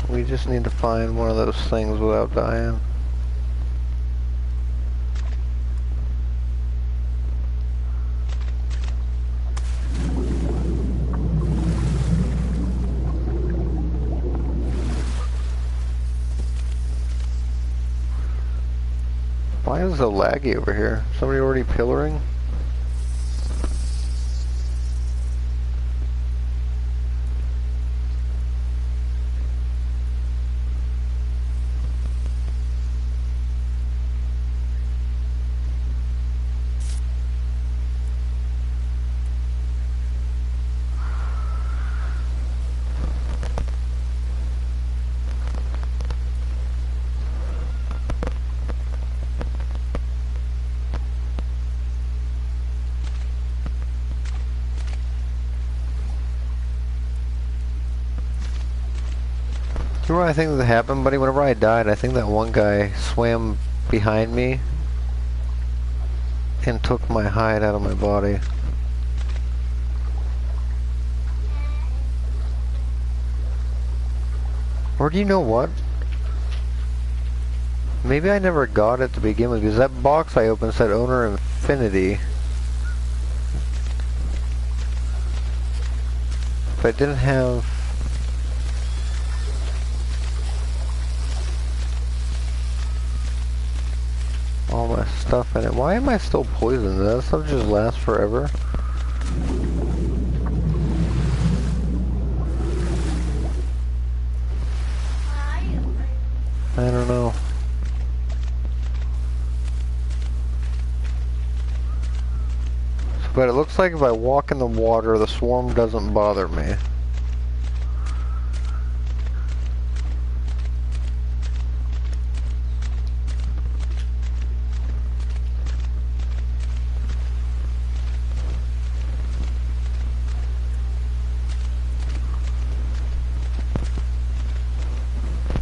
We just need to find one of those things without dying. Why is it so laggy over here? Somebody already pillaring? You know what I think that happened, buddy? Whenever I died, I think that one guy swam behind me and took my hide out of my body. Or do you know what? Maybe I never got it to begin with, because that box I opened said Owner Infinity. But it didn't have... all my stuff in it. Why am I still poisoned? Does that stuff just last forever? I don't know. But it looks like if I walk in the water, the swarm doesn't bother me.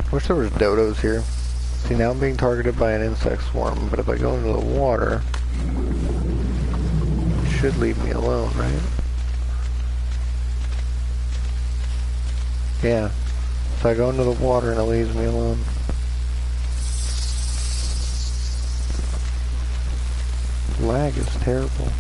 Wish there was dodos here. See, now I'm being targeted by an insect swarm, but if I go into the water, it should leave me alone, right? Yeah. So I go into the water and it leaves me alone. Lag is terrible.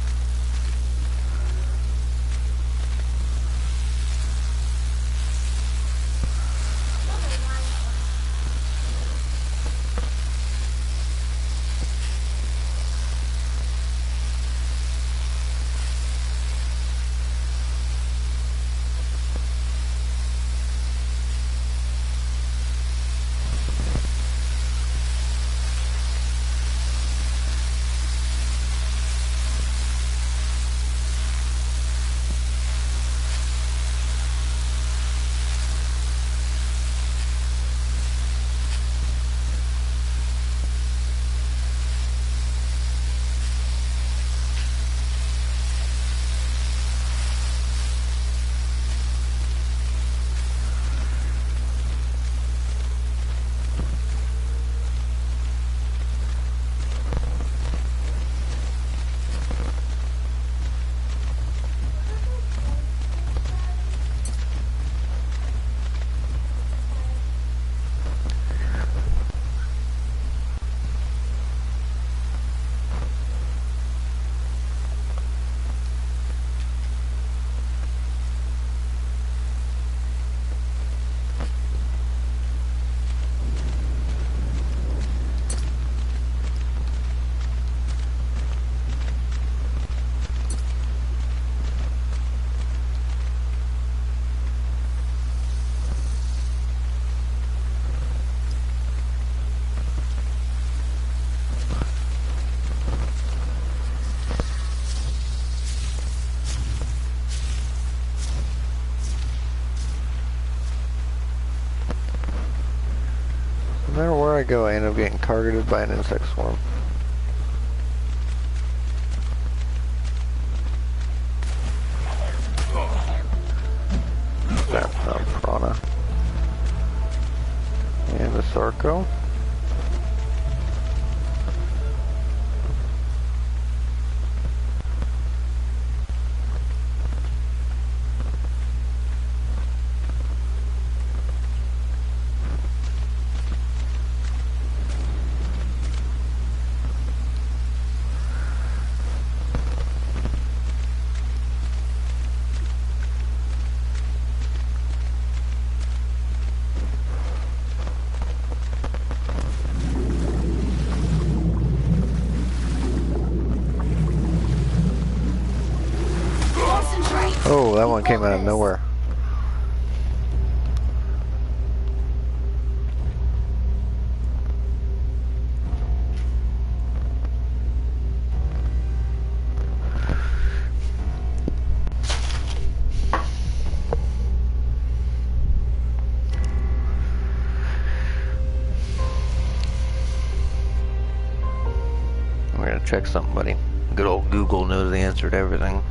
No matter where I go, I end up getting targeted by an insect swarm. That's not Piranha. And a Sarco. Oh, that one came out of nowhere. I'm gonna check something, buddy. Good old Google knows the answer to everything.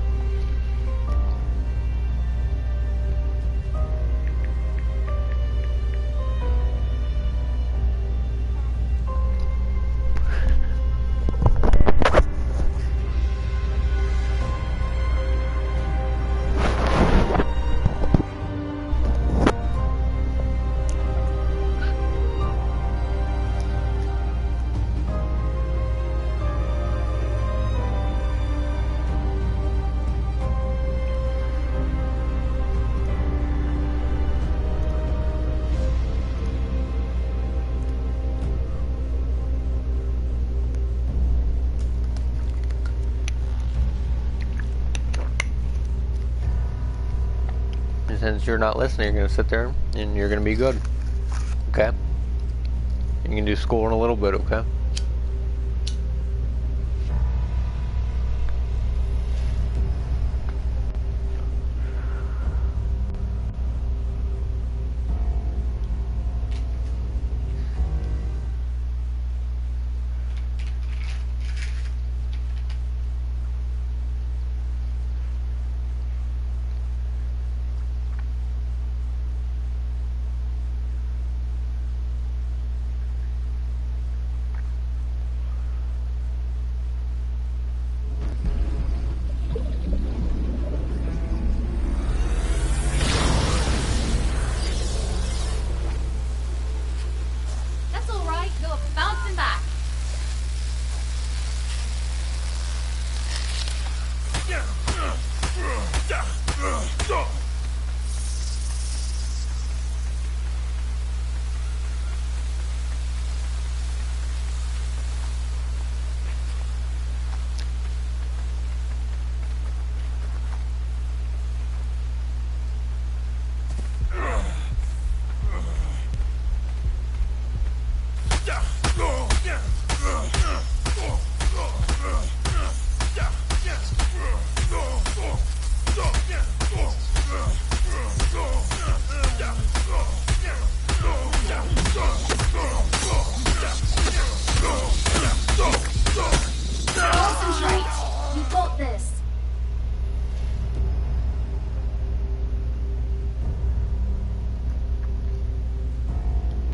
since you're not listening, you're gonna sit there and you're gonna be good. Okay? You can do school in a little bit, okay? That's all right. You're bouncing back. Concentrate. You got this.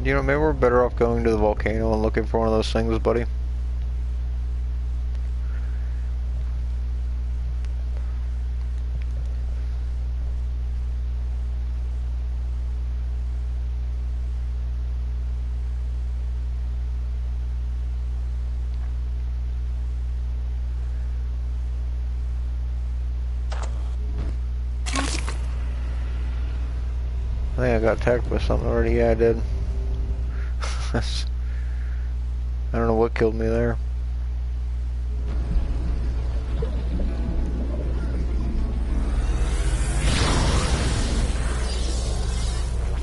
You know, maybe we're better off going to the volcano and looking for one of those things, buddy. I think I got attacked by something already. Yeah, I did. I don't know what killed me there.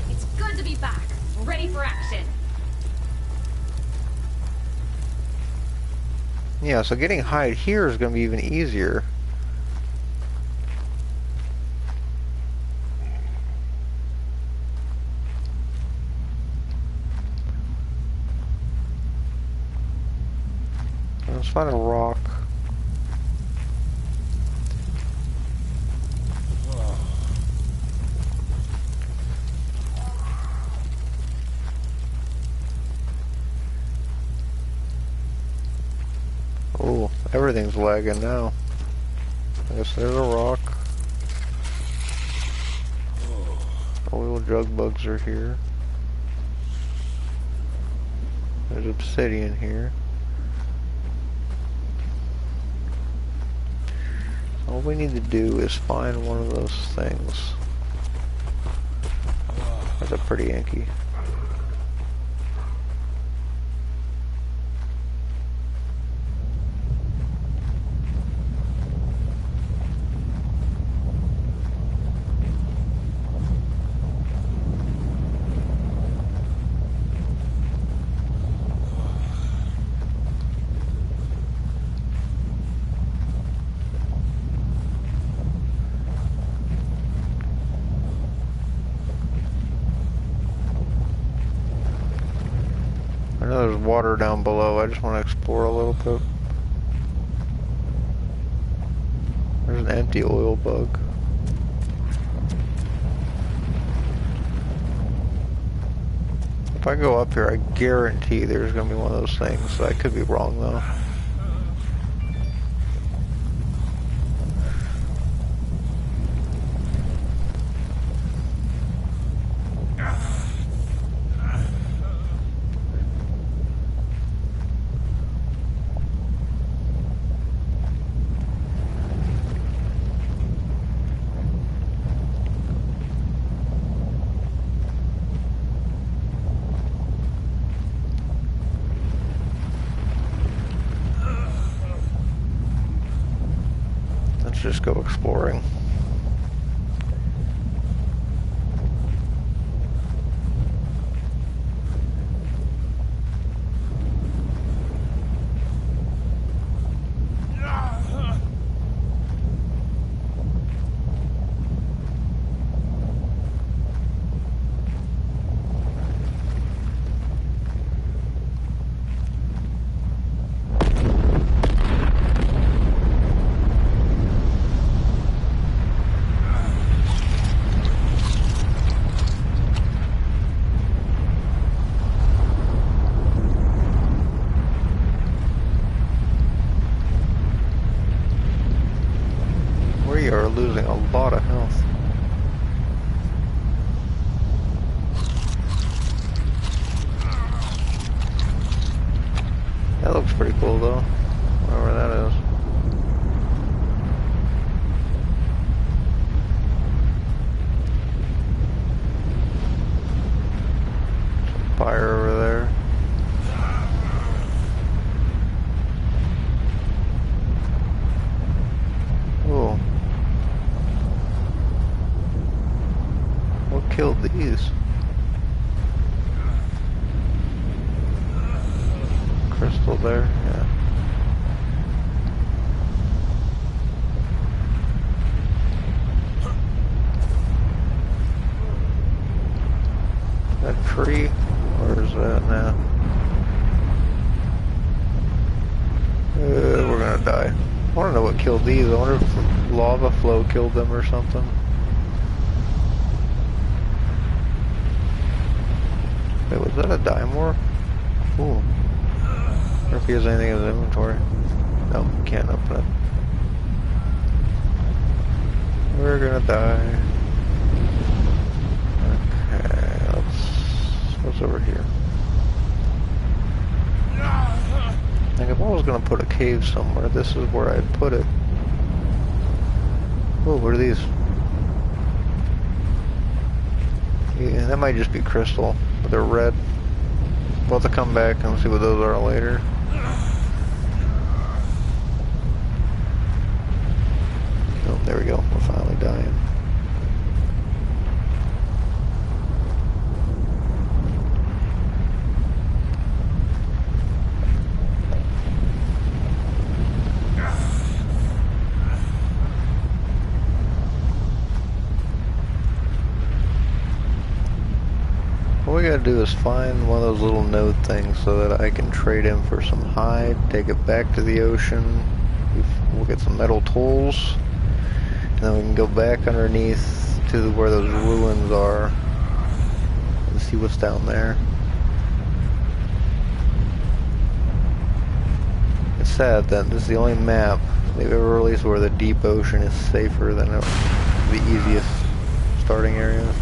It's good to be back. Ready for action. Yeah, so getting hide here is going to be even easier. Let's find a rock. Oh, everything's lagging now. I guess there's a rock. Oil jug bugs are here. There's obsidian here. All we need to do is find one of those things. That's a pretty Yankee. I know there's water down below. I just want to explore a little bit. There's an empty oil bug. If I go up here, I guarantee there's going to be one of those things. I could be wrong, though. Let's just go exploring. We are losing a lot of health. That looks pretty cool though, whatever that is. Some fire over there. Oh. What killed these? Crystal there, yeah. That tree? Where is that now? We're gonna die. I wanna know what killed these. I wonder if lava flow killed them or something. Wait, was that a Dimore? Ooh. I wonder if he has anything in his inventory. No, can't open it. We're gonna die. Okay, what's over here? Like if I was gonna put a cave somewhere, this is where I'd put it. Oh, what are these? Yeah, that might just be crystal, but they're red. We'll have to come back and see what those are later. Oh, there we go. We're finally dying. What we gotta do is find one of those little node things so that I can trade him for some hide, take it back to the ocean, we'll get some metal tools, and then we can go back underneath to where those ruins are and see what's down there. It's sad that this is the only map they've ever released where the deep ocean is safer than the easiest starting areas.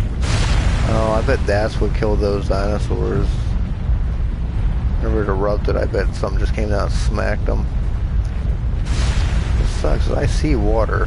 Oh, I bet that's what killed those dinosaurs. Whenever it erupted, I bet something just came down and smacked them. It sucks. I see water.